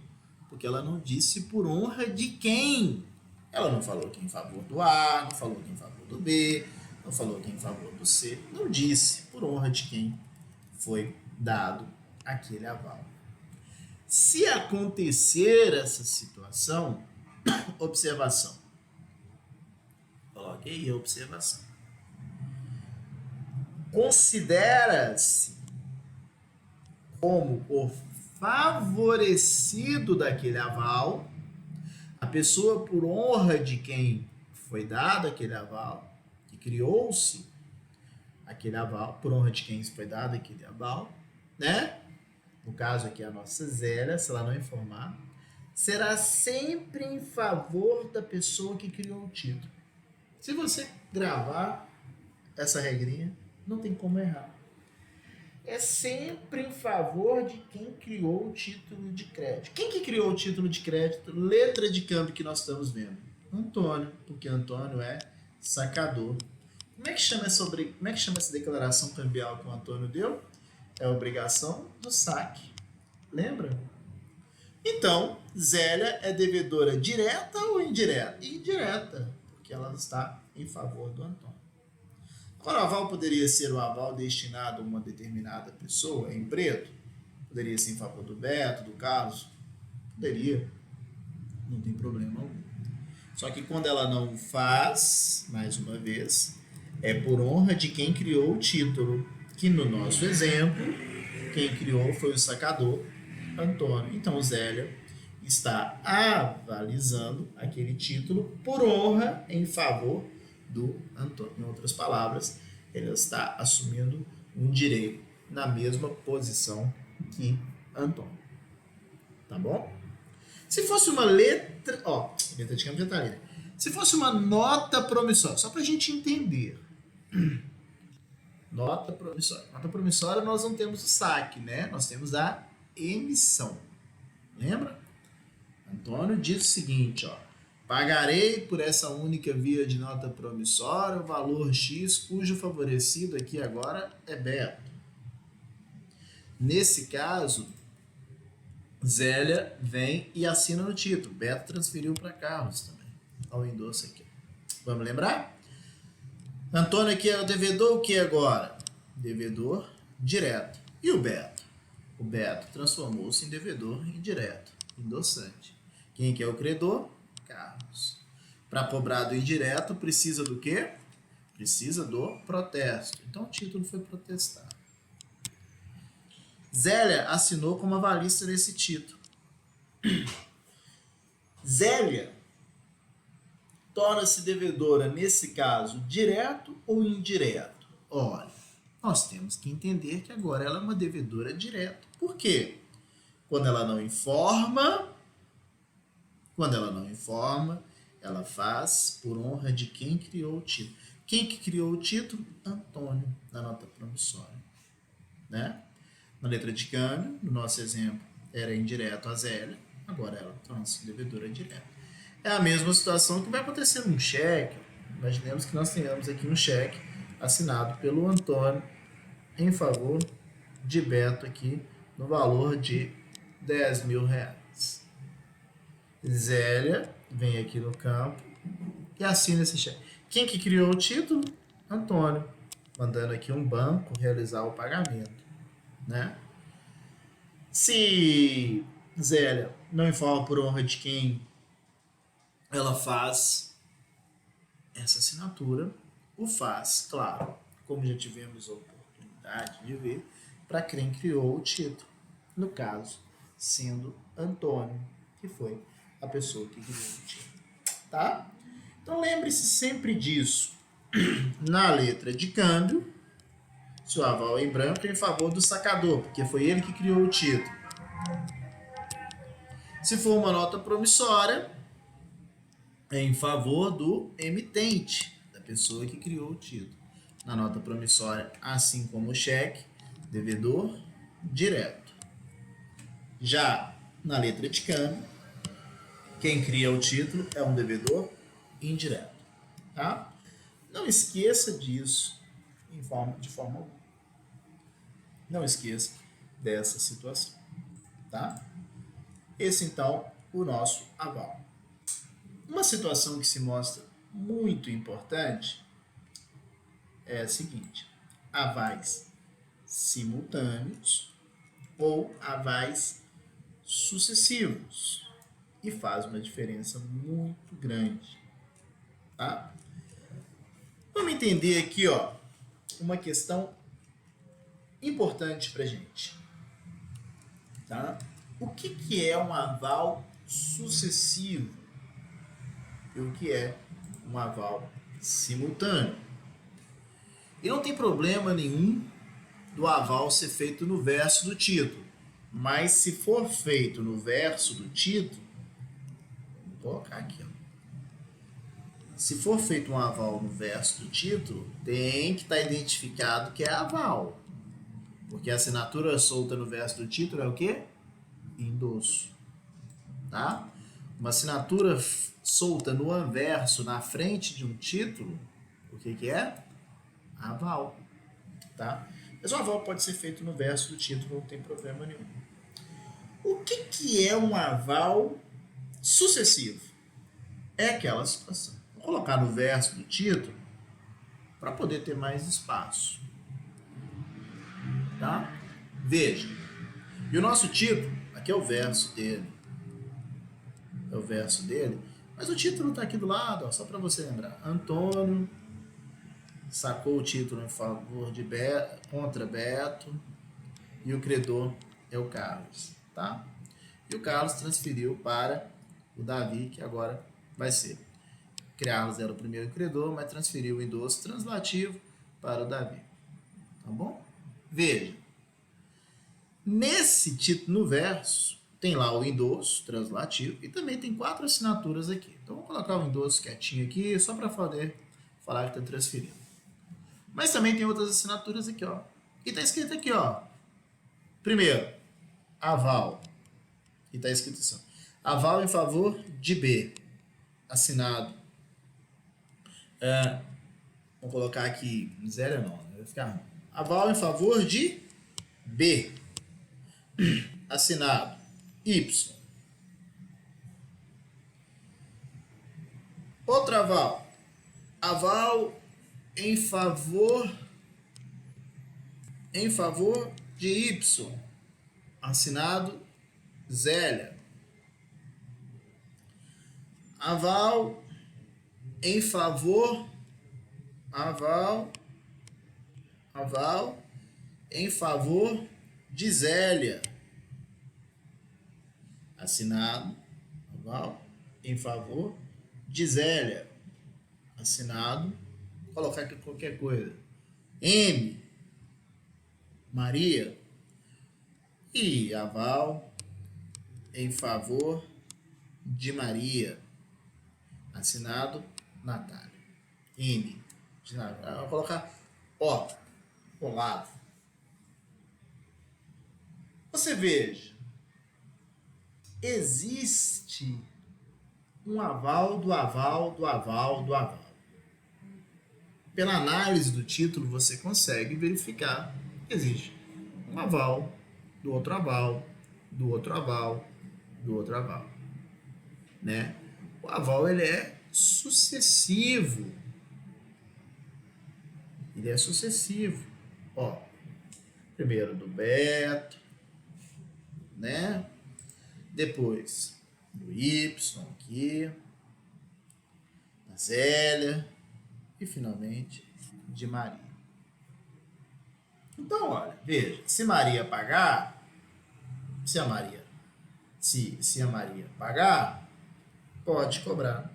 Porque ela não disse por honra de quem. Ela não falou que em favor do A, não falou que em favor do B, não falou que em favor do C. Não disse por honra de quem foi dado aquele aval. Se acontecer essa situação, observação. Coloque aí a observação. Considera-se como o favorecido daquele aval a pessoa por honra de quem foi dado aquele aval, que criou-se aquele aval, por honra de quem foi dado aquele aval, né? No caso aqui a nossa Zélia, se ela não informar, será sempre em favor da pessoa que criou o título. Se você gravar essa regrinha, não tem como errar. É sempre em favor de quem criou o título de crédito. Quem que criou o título de crédito? Letra de câmbio que nós estamos vendo. Antônio, porque Antônio é sacador. Como é que chama essa declaração cambial que o Antônio deu? É a obrigação do saque. Lembra? Então, Zélia é devedora direta ou indireta? Indireta, porque ela está em favor do Antônio. Agora, o aval poderia ser um aval destinado a uma determinada pessoa, em preto? Poderia ser em favor do Beto, do Carlos? Poderia. Não tem problema algum. Só que quando ela não faz, mais uma vez, é por honra de quem criou o título. Que no nosso exemplo, quem criou foi o sacador, Antônio. Então, Zélia está avalizando aquele título por honra em favor do Antônio. Em outras palavras, ele está assumindo um direito na mesma posição que Antônio. Tá bom? Se fosse uma letra... letra de campo já tá ali, né? Se fosse uma nota promissória, só para a gente entender. Nota promissória. Nota promissória nós não temos o saque, né? Nós temos a emissão. Lembra? Antônio diz o seguinte, pagarei por essa única via de nota promissória o valor X, cujo favorecido aqui agora é Beto. Nesse caso, Zélia vem e assina no título. Beto transferiu para Carlos também. Olha o endosso aqui. Vamos lembrar? Antônio aqui é o devedor, o que agora? Devedor direto. E o Beto? O Beto transformou-se em devedor indireto, endossante. Quem que é o credor? Carlos. Para cobrar do indireto, precisa do quê? Precisa do protesto. Então o título foi protestado. Zélia assinou como avalista nesse título. Zélia torna-se devedora, nesse caso, direto ou indireto? Olha, nós temos que entender que agora ela é uma devedora direta. Por quê? Quando ela não informa, ela faz por honra de quem criou o título. Quem que criou o título? Antônio, na nota promissória. Né? Na letra de câmbio, no nosso exemplo, era indireto a Zélia, agora ela torna-se devedora direta. É a mesma situação que vai acontecer num cheque. Imaginemos que nós tenhamos aqui um cheque assinado pelo Antônio em favor de Beto aqui no valor de R$10.000. Zélia vem aqui no campo e assina esse cheque. Quem que criou o título? Antônio, mandando aqui um banco realizar o pagamento. Né? Se Zélia não informa por honra de quem ela faz essa assinatura, o faz, claro, como já tivemos a oportunidade de ver, para quem criou o título. No caso, sendo Antônio, que foi a pessoa que criou o título. Tá? Então lembre-se sempre disso. Na letra de câmbio, se o aval é em branco, é em favor do sacador, porque foi ele que criou o título. Se for uma nota promissória, é em favor do emitente, da pessoa que criou o título. Na nota promissória, assim como o cheque, devedor direto. Já na letra de câmbio, quem cria o título é um devedor indireto. Tá? Não esqueça disso de forma alguma. Não esqueça dessa situação. Tá? Esse, então, o nosso aval. Uma situação que se mostra muito importante é a seguinte: avais simultâneos ou avais sucessivos. E faz uma diferença muito grande. Tá? Vamos entender aqui, uma questão importante para gente. Tá? O que é um aval sucessivo e o que é um aval simultâneo? E não tem problema nenhum do aval ser feito no verso do título, mas se for feito no verso do título, vou colocar aqui, se for feito um aval no verso do título, tem que estar identificado que é aval, porque a assinatura solta no verso do título é o quê? Endosso. Tá? Uma assinatura solta no anverso, na frente de um título, o que é? Aval. Tá? Mas o aval pode ser feito no verso do título, não tem problema nenhum. O que é um aval sucessivo? É aquela situação. Vou colocar no verso do título para poder ter mais espaço. Tá? Veja. E o nosso título, aqui é o verso dele. É o verso dele. Mas o título está aqui do lado, ó, só para você lembrar. Antônio sacou o título em favor de contra Beto e o credor é o Carlos, tá? E o Carlos transferiu para o Davi, que agora vai ser. Carlos era o primeiro credor, mas transferiu o endosso translativo para o Davi. Tá bom? Veja. Nesse título, no verso, tem lá o endosso translativo e também tem 4 assinaturas aqui. Então, vou colocar o endosso quietinho aqui, só para falar que está transferindo. Mas também tem outras assinaturas aqui, ó. E está escrito aqui, ó. Primeiro, aval. E está escrito assim, aval em favor de B. Assinado. Vou colocar aqui, miséria não, vai ficar ruim. Aval em favor de B. Assinado. Y. Outro aval. Aval em favor de Y. Assinado Zélia. Aval em favor em favor de Zélia. Assinado aval em favor de Zélia. Assinado, vou colocar aqui qualquer coisa. M. Maria. E aval em favor de Maria. Assinado Natália. N. Vou colocar O. Olavo. Você veja. Existe um aval do aval do aval do aval. Pela análise do título, você consegue verificar que existe um aval, do outro aval, do outro aval, do outro aval. Né? O aval, ele é sucessivo. Ele é sucessivo. Ó, primeiro do Beto, né? Depois do Y aqui, da Zélia e finalmente de Maria. Então, olha, veja, se Maria pagar, se a Maria pagar, pode cobrar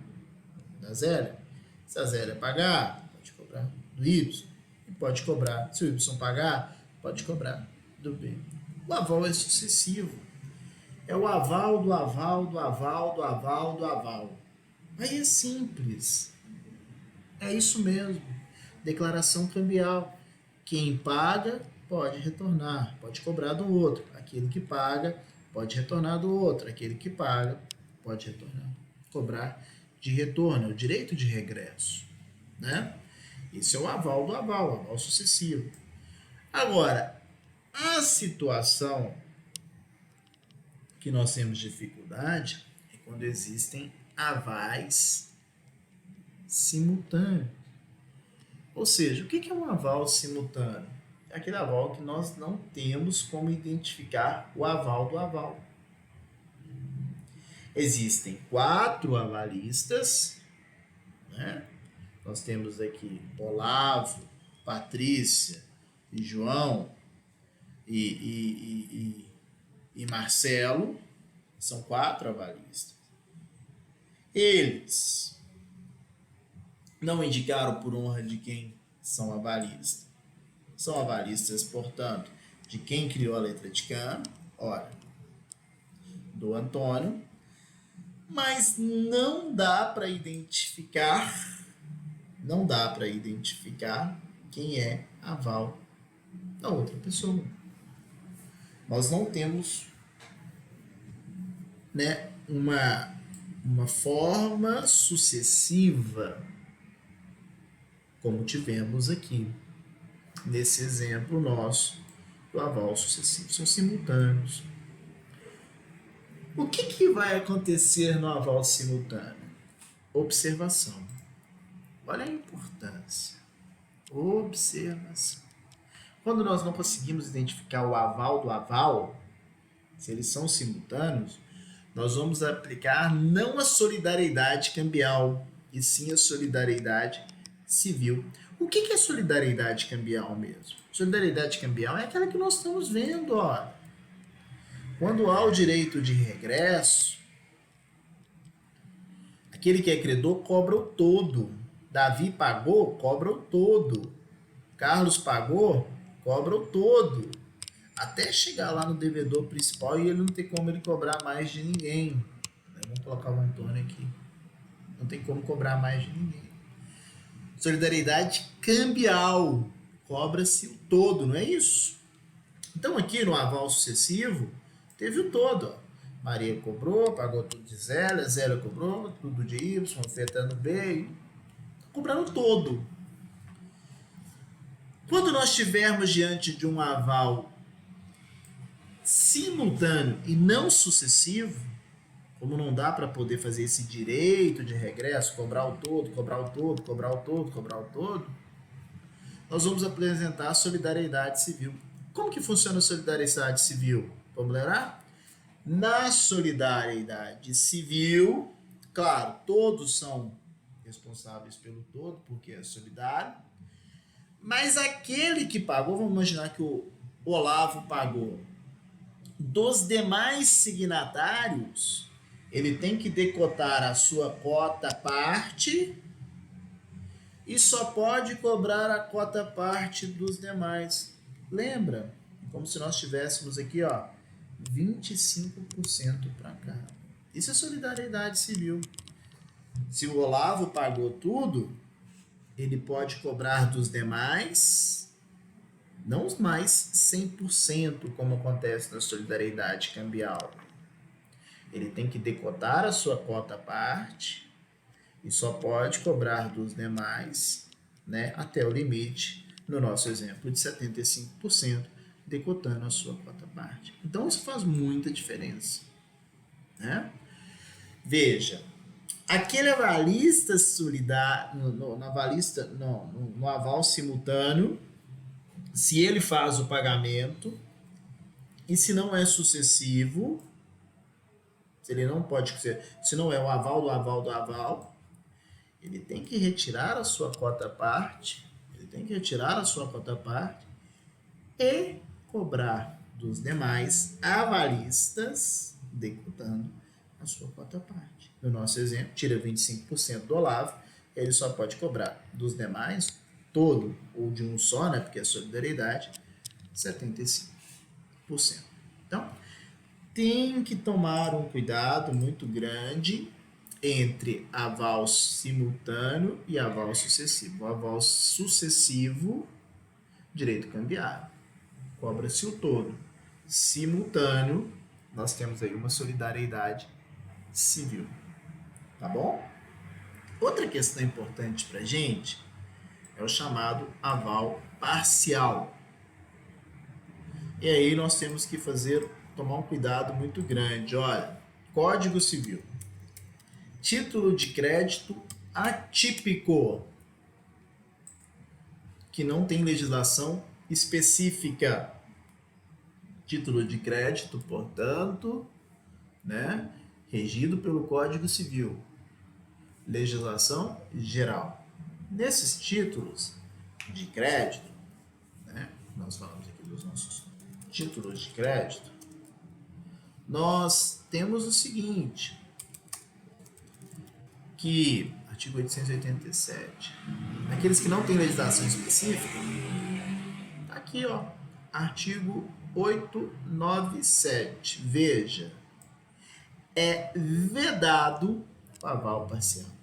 da Zélia. Se a Zélia pagar, pode cobrar do Y. E pode cobrar, se o Y pagar, pode cobrar do B. O aval é sucessivo. É o aval do aval, do aval, do aval, do aval. Aí é simples. É isso mesmo. Declaração cambial. Quem paga pode retornar, pode cobrar do outro. Aquele que paga pode retornar do outro. Aquele que paga pode retornar. Cobrar de retorno, é o direito de regresso. Né? Esse é o aval do aval, aval sucessivo. Agora, a situação que nós temos dificuldade é quando existem avais simultâneos. Ou seja, o que é um aval simultâneo? É aquele aval que nós não temos como identificar o aval do aval. Existem 4 avalistas, né? Nós temos aqui Olavo, Patrícia e João e Marcelo, são 4 avalistas. Eles não indicaram por honra de quem são avalistas. São avalistas, portanto, de quem criou a letra de Cana, ora, do Antônio, mas não dá para identificar quem é aval da outra pessoa. Nós não temos, né, uma forma sucessiva como tivemos aqui nesse exemplo nosso do aval sucessivo. São simultâneos. O que vai acontecer no aval simultâneo? Observação. Olha a importância. Observação. Quando nós não conseguimos identificar o aval do aval, se eles são simultâneos, nós vamos aplicar não a solidariedade cambial, e sim a solidariedade civil. O que é solidariedade cambial mesmo? Solidariedade cambial é aquela que nós estamos vendo, ó. Quando há o direito de regresso, aquele que é credor cobra o todo. Davi pagou, cobra o todo. Carlos pagou, cobra o todo. Até chegar lá no devedor principal e ele não tem como ele cobrar mais de ninguém. Vamos colocar o Antônio aqui. Não tem como cobrar mais de ninguém. Solidariedade cambial. Cobra-se o todo, não é isso? Então aqui no aval sucessivo, teve o todo. Ó. Maria cobrou, pagou tudo de Zélia, Zélia cobrou, tudo de Y, afetando B. Cobrando todo. Quando nós estivermos diante de um aval simultâneo e não sucessivo, como não dá para poder fazer esse direito de regresso, cobrar o todo, cobrar o todo, cobrar o todo, cobrar o todo, nós vamos apresentar a solidariedade civil. Como que funciona a solidariedade civil? Vamos lembrar? Na solidariedade civil, claro, todos são responsáveis pelo todo, porque é solidário, mas aquele que pagou, vamos imaginar que o Olavo pagou, dos demais signatários, ele tem que decotar a sua cota parte e só pode cobrar a cota parte dos demais. Lembra? Como se nós tivéssemos aqui, ó, 25% para cá. Isso é solidariedade civil. Se o Olavo pagou tudo, ele pode cobrar dos demais, não mais 100%, como acontece na solidariedade cambial. Ele tem que decotar a sua cota parte e só pode cobrar dos demais, né, até o limite, no nosso exemplo, de 75%, decotando a sua cota parte. Então, isso faz muita diferença. Né? Veja, aquele avalista solidário, no aval simultâneo, se ele faz o pagamento e se não é sucessivo, se ele não pode ser, se não é o aval do aval do aval, ele tem que retirar a sua cota parte, e cobrar dos demais avalistas, decotando a sua cota parte. No nosso exemplo, tira 25% do Olavo, ele só pode cobrar dos demais, todo, ou de um só, né, porque é solidariedade, 75%. Então, tem que tomar um cuidado muito grande entre aval simultâneo e aval sucessivo. O aval sucessivo, direito cambiário, cobra-se o todo. Simultâneo, nós temos aí uma solidariedade civil. Tá bom? Outra questão importante para a gente é o chamado aval parcial. E aí nós temos que tomar um cuidado muito grande. Olha, Código Civil. Título de crédito atípico, que não tem legislação específica. Título de crédito, portanto, né, regido pelo Código Civil. Legislação geral. Nesses títulos de crédito, né, nós falamos aqui dos nossos títulos de crédito, nós temos o seguinte, que, artigo 887, aqueles que não têm legislação específica, tá aqui, ó, artigo 897, veja, é vedado o aval parcial.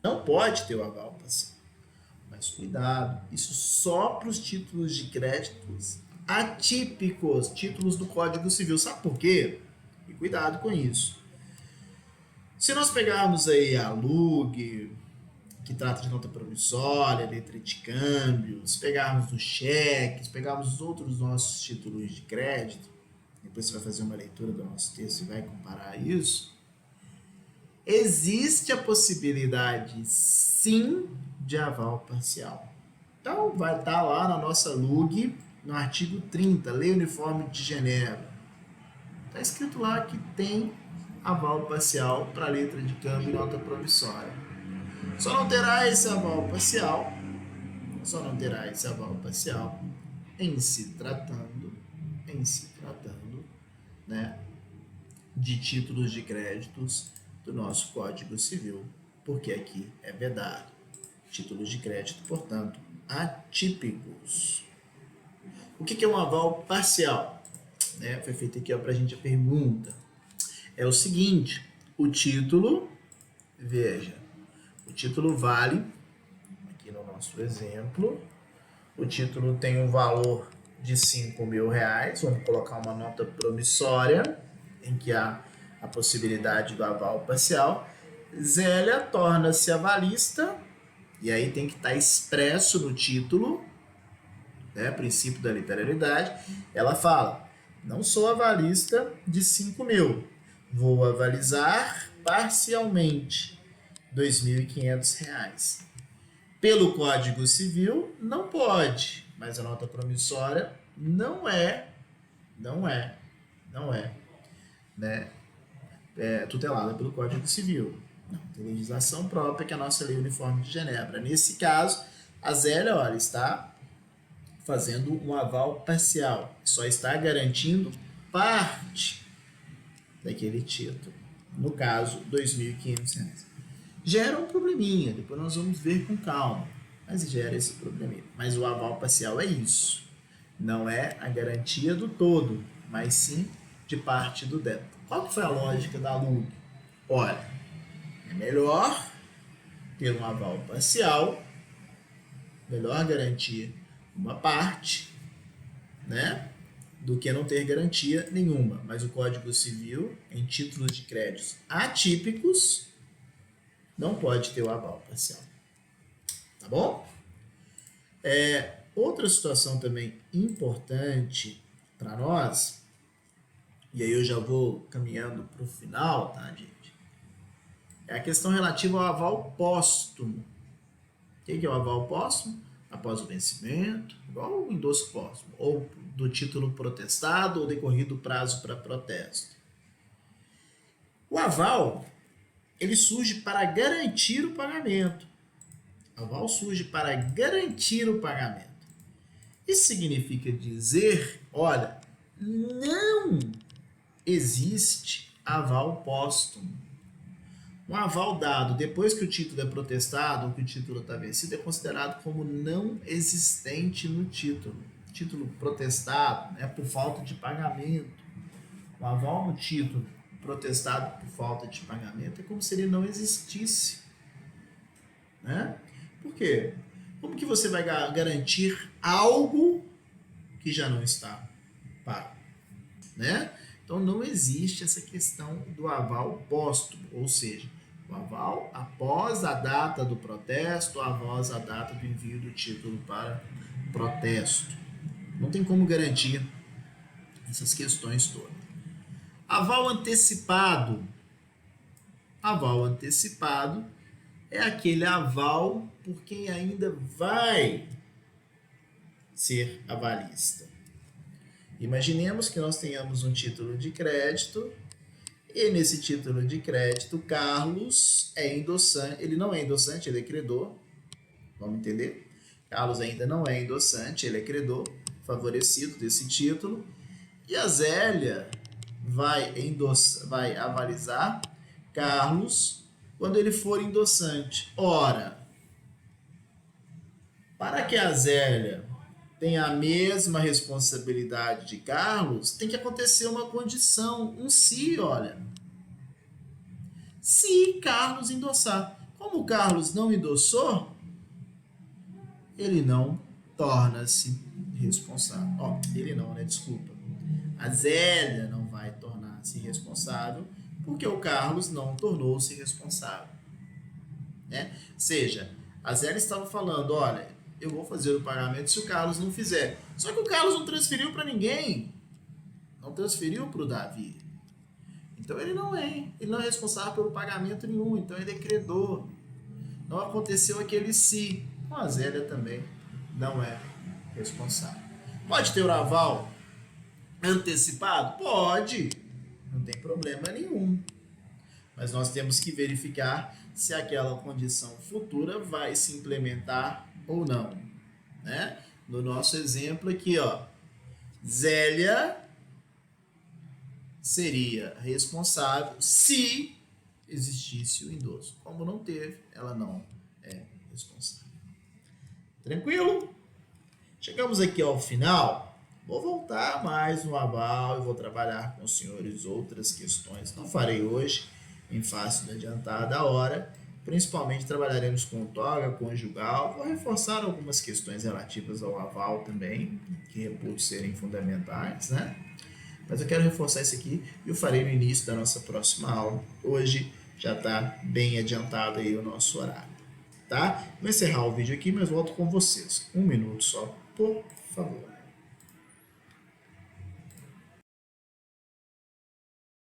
Não pode ter o aval parcial. Mas cuidado, isso só para os títulos de créditos atípicos, títulos do Código Civil. Sabe por quê? E cuidado com isso. Se nós pegarmos aí a LUG, que trata de nota promissória, letra de câmbio, se pegarmos os cheques, pegarmos os outros nossos títulos de crédito, depois você vai fazer uma leitura do nosso texto e vai comparar isso, existe a possibilidade, sim, de aval parcial. Então, vai estar lá na nossa LUG, no artigo 30, Lei Uniforme de Genebra. Está escrito lá que tem aval parcial para letra de câmbio e nota promissória. Só não terá esse aval parcial, em se tratando, né, de títulos de créditos do nosso Código Civil, porque aqui é vedado. Títulos de crédito, portanto, atípicos. O que é um aval parcial? Foi feita aqui para a gente a pergunta. É o seguinte, o título, veja, o título vale, aqui no nosso exemplo, o título tem um valor de R$5.000, vamos colocar uma nota promissória, em que há a possibilidade do aval parcial. Zélia torna-se avalista, e aí tem que estar expresso no título, né, princípio da literalidade. Ela fala, não sou avalista de 5.000, vou avalizar parcialmente R$2.500. Pelo Código Civil, não pode, mas a nota promissória não é, né, tutelada pelo Código Civil. Não, tem legislação própria, que é a nossa Lei Uniforme de Genebra. Nesse caso, a Zélia, olha, está fazendo um aval parcial, só está garantindo parte daquele título. No caso, R$2.500. Gera um probleminha, depois nós vamos ver com calma, mas gera esse probleminha. Mas o aval parcial é isso. Não é a garantia do todo, mas sim de parte do débito. Qual que foi a lógica da LUG? Olha, é melhor ter um aval parcial, melhor garantir uma parte, né, do que não ter garantia nenhuma. Mas o Código Civil, em títulos de créditos atípicos, não pode ter o aval parcial. Tá bom? Outra situação também importante para nós, e aí eu já vou caminhando para o final, tá, gente? É a questão relativa ao aval póstumo. O que é o aval póstumo? Após o vencimento, igual o endosso póstumo, ou do título protestado, ou decorrido o prazo para protesto. O aval, ele surge para garantir o pagamento. O aval surge para garantir o pagamento. Isso significa dizer, olha, não existe aval póstumo. Um aval dado depois que o título é protestado ou que o título está vencido é considerado como não existente no título. Título protestado, né, por falta de pagamento. Um aval no título protestado por falta de pagamento é como se ele não existisse. Né? Por quê? Como que você vai garantir algo que já não está pago? Né? Então não existe essa questão do aval póstumo, ou seja, o aval após a data do protesto, após a data do envio do título para protesto. Não tem como garantir essas questões todas. Aval antecipado. Aval antecipado é aquele aval por quem ainda vai ser avalista. Imaginemos que nós tenhamos um título de crédito e nesse título de crédito, Carlos é endossante. Ele não é endossante, ele é credor. Vamos entender? Carlos ainda não é endossante, ele é credor, favorecido desse título. E a Zélia vai avalizar Carlos quando ele for endossante. Ora, para que a Zélia tenha a mesma responsabilidade de Carlos, tem que acontecer uma condição, um se, olha. Se Carlos endossar. Como o Carlos não endossou, ele não torna-se responsável. Ele não, né? Desculpa. A Zélia não vai tornar-se responsável porque o Carlos não tornou-se responsável. Né? Ou seja, a Zélia estava falando, olha, eu vou fazer o pagamento se o Carlos não fizer. Só que o Carlos não transferiu para ninguém. Não transferiu para o Davi. Então ele não é responsável pelo pagamento nenhum. Então ele é credor. Não aconteceu aquele se. Então a Zélia também não é responsável. Pode ter o aval antecipado? Pode. não tem problema nenhum. Mas nós temos que verificar se aquela condição futura vai se implementar ou não, né? No nosso exemplo aqui, ó, Zélia seria responsável se existisse o endosso. Como não teve, ela não é responsável. Tranquilo? Chegamos aqui ao final. Vou voltar mais no aval e vou trabalhar com os senhores outras questões. Não farei hoje, em face da adiantada hora. Principalmente trabalharemos com toga conjugal. Vou reforçar algumas questões relativas ao aval também, que reputo serem fundamentais, né? Mas eu quero reforçar isso aqui e eu farei no início da nossa próxima aula. Hoje já está bem adiantado aí o nosso horário, tá? Vou encerrar o vídeo aqui, mas volto com vocês. 1 minuto só, por favor.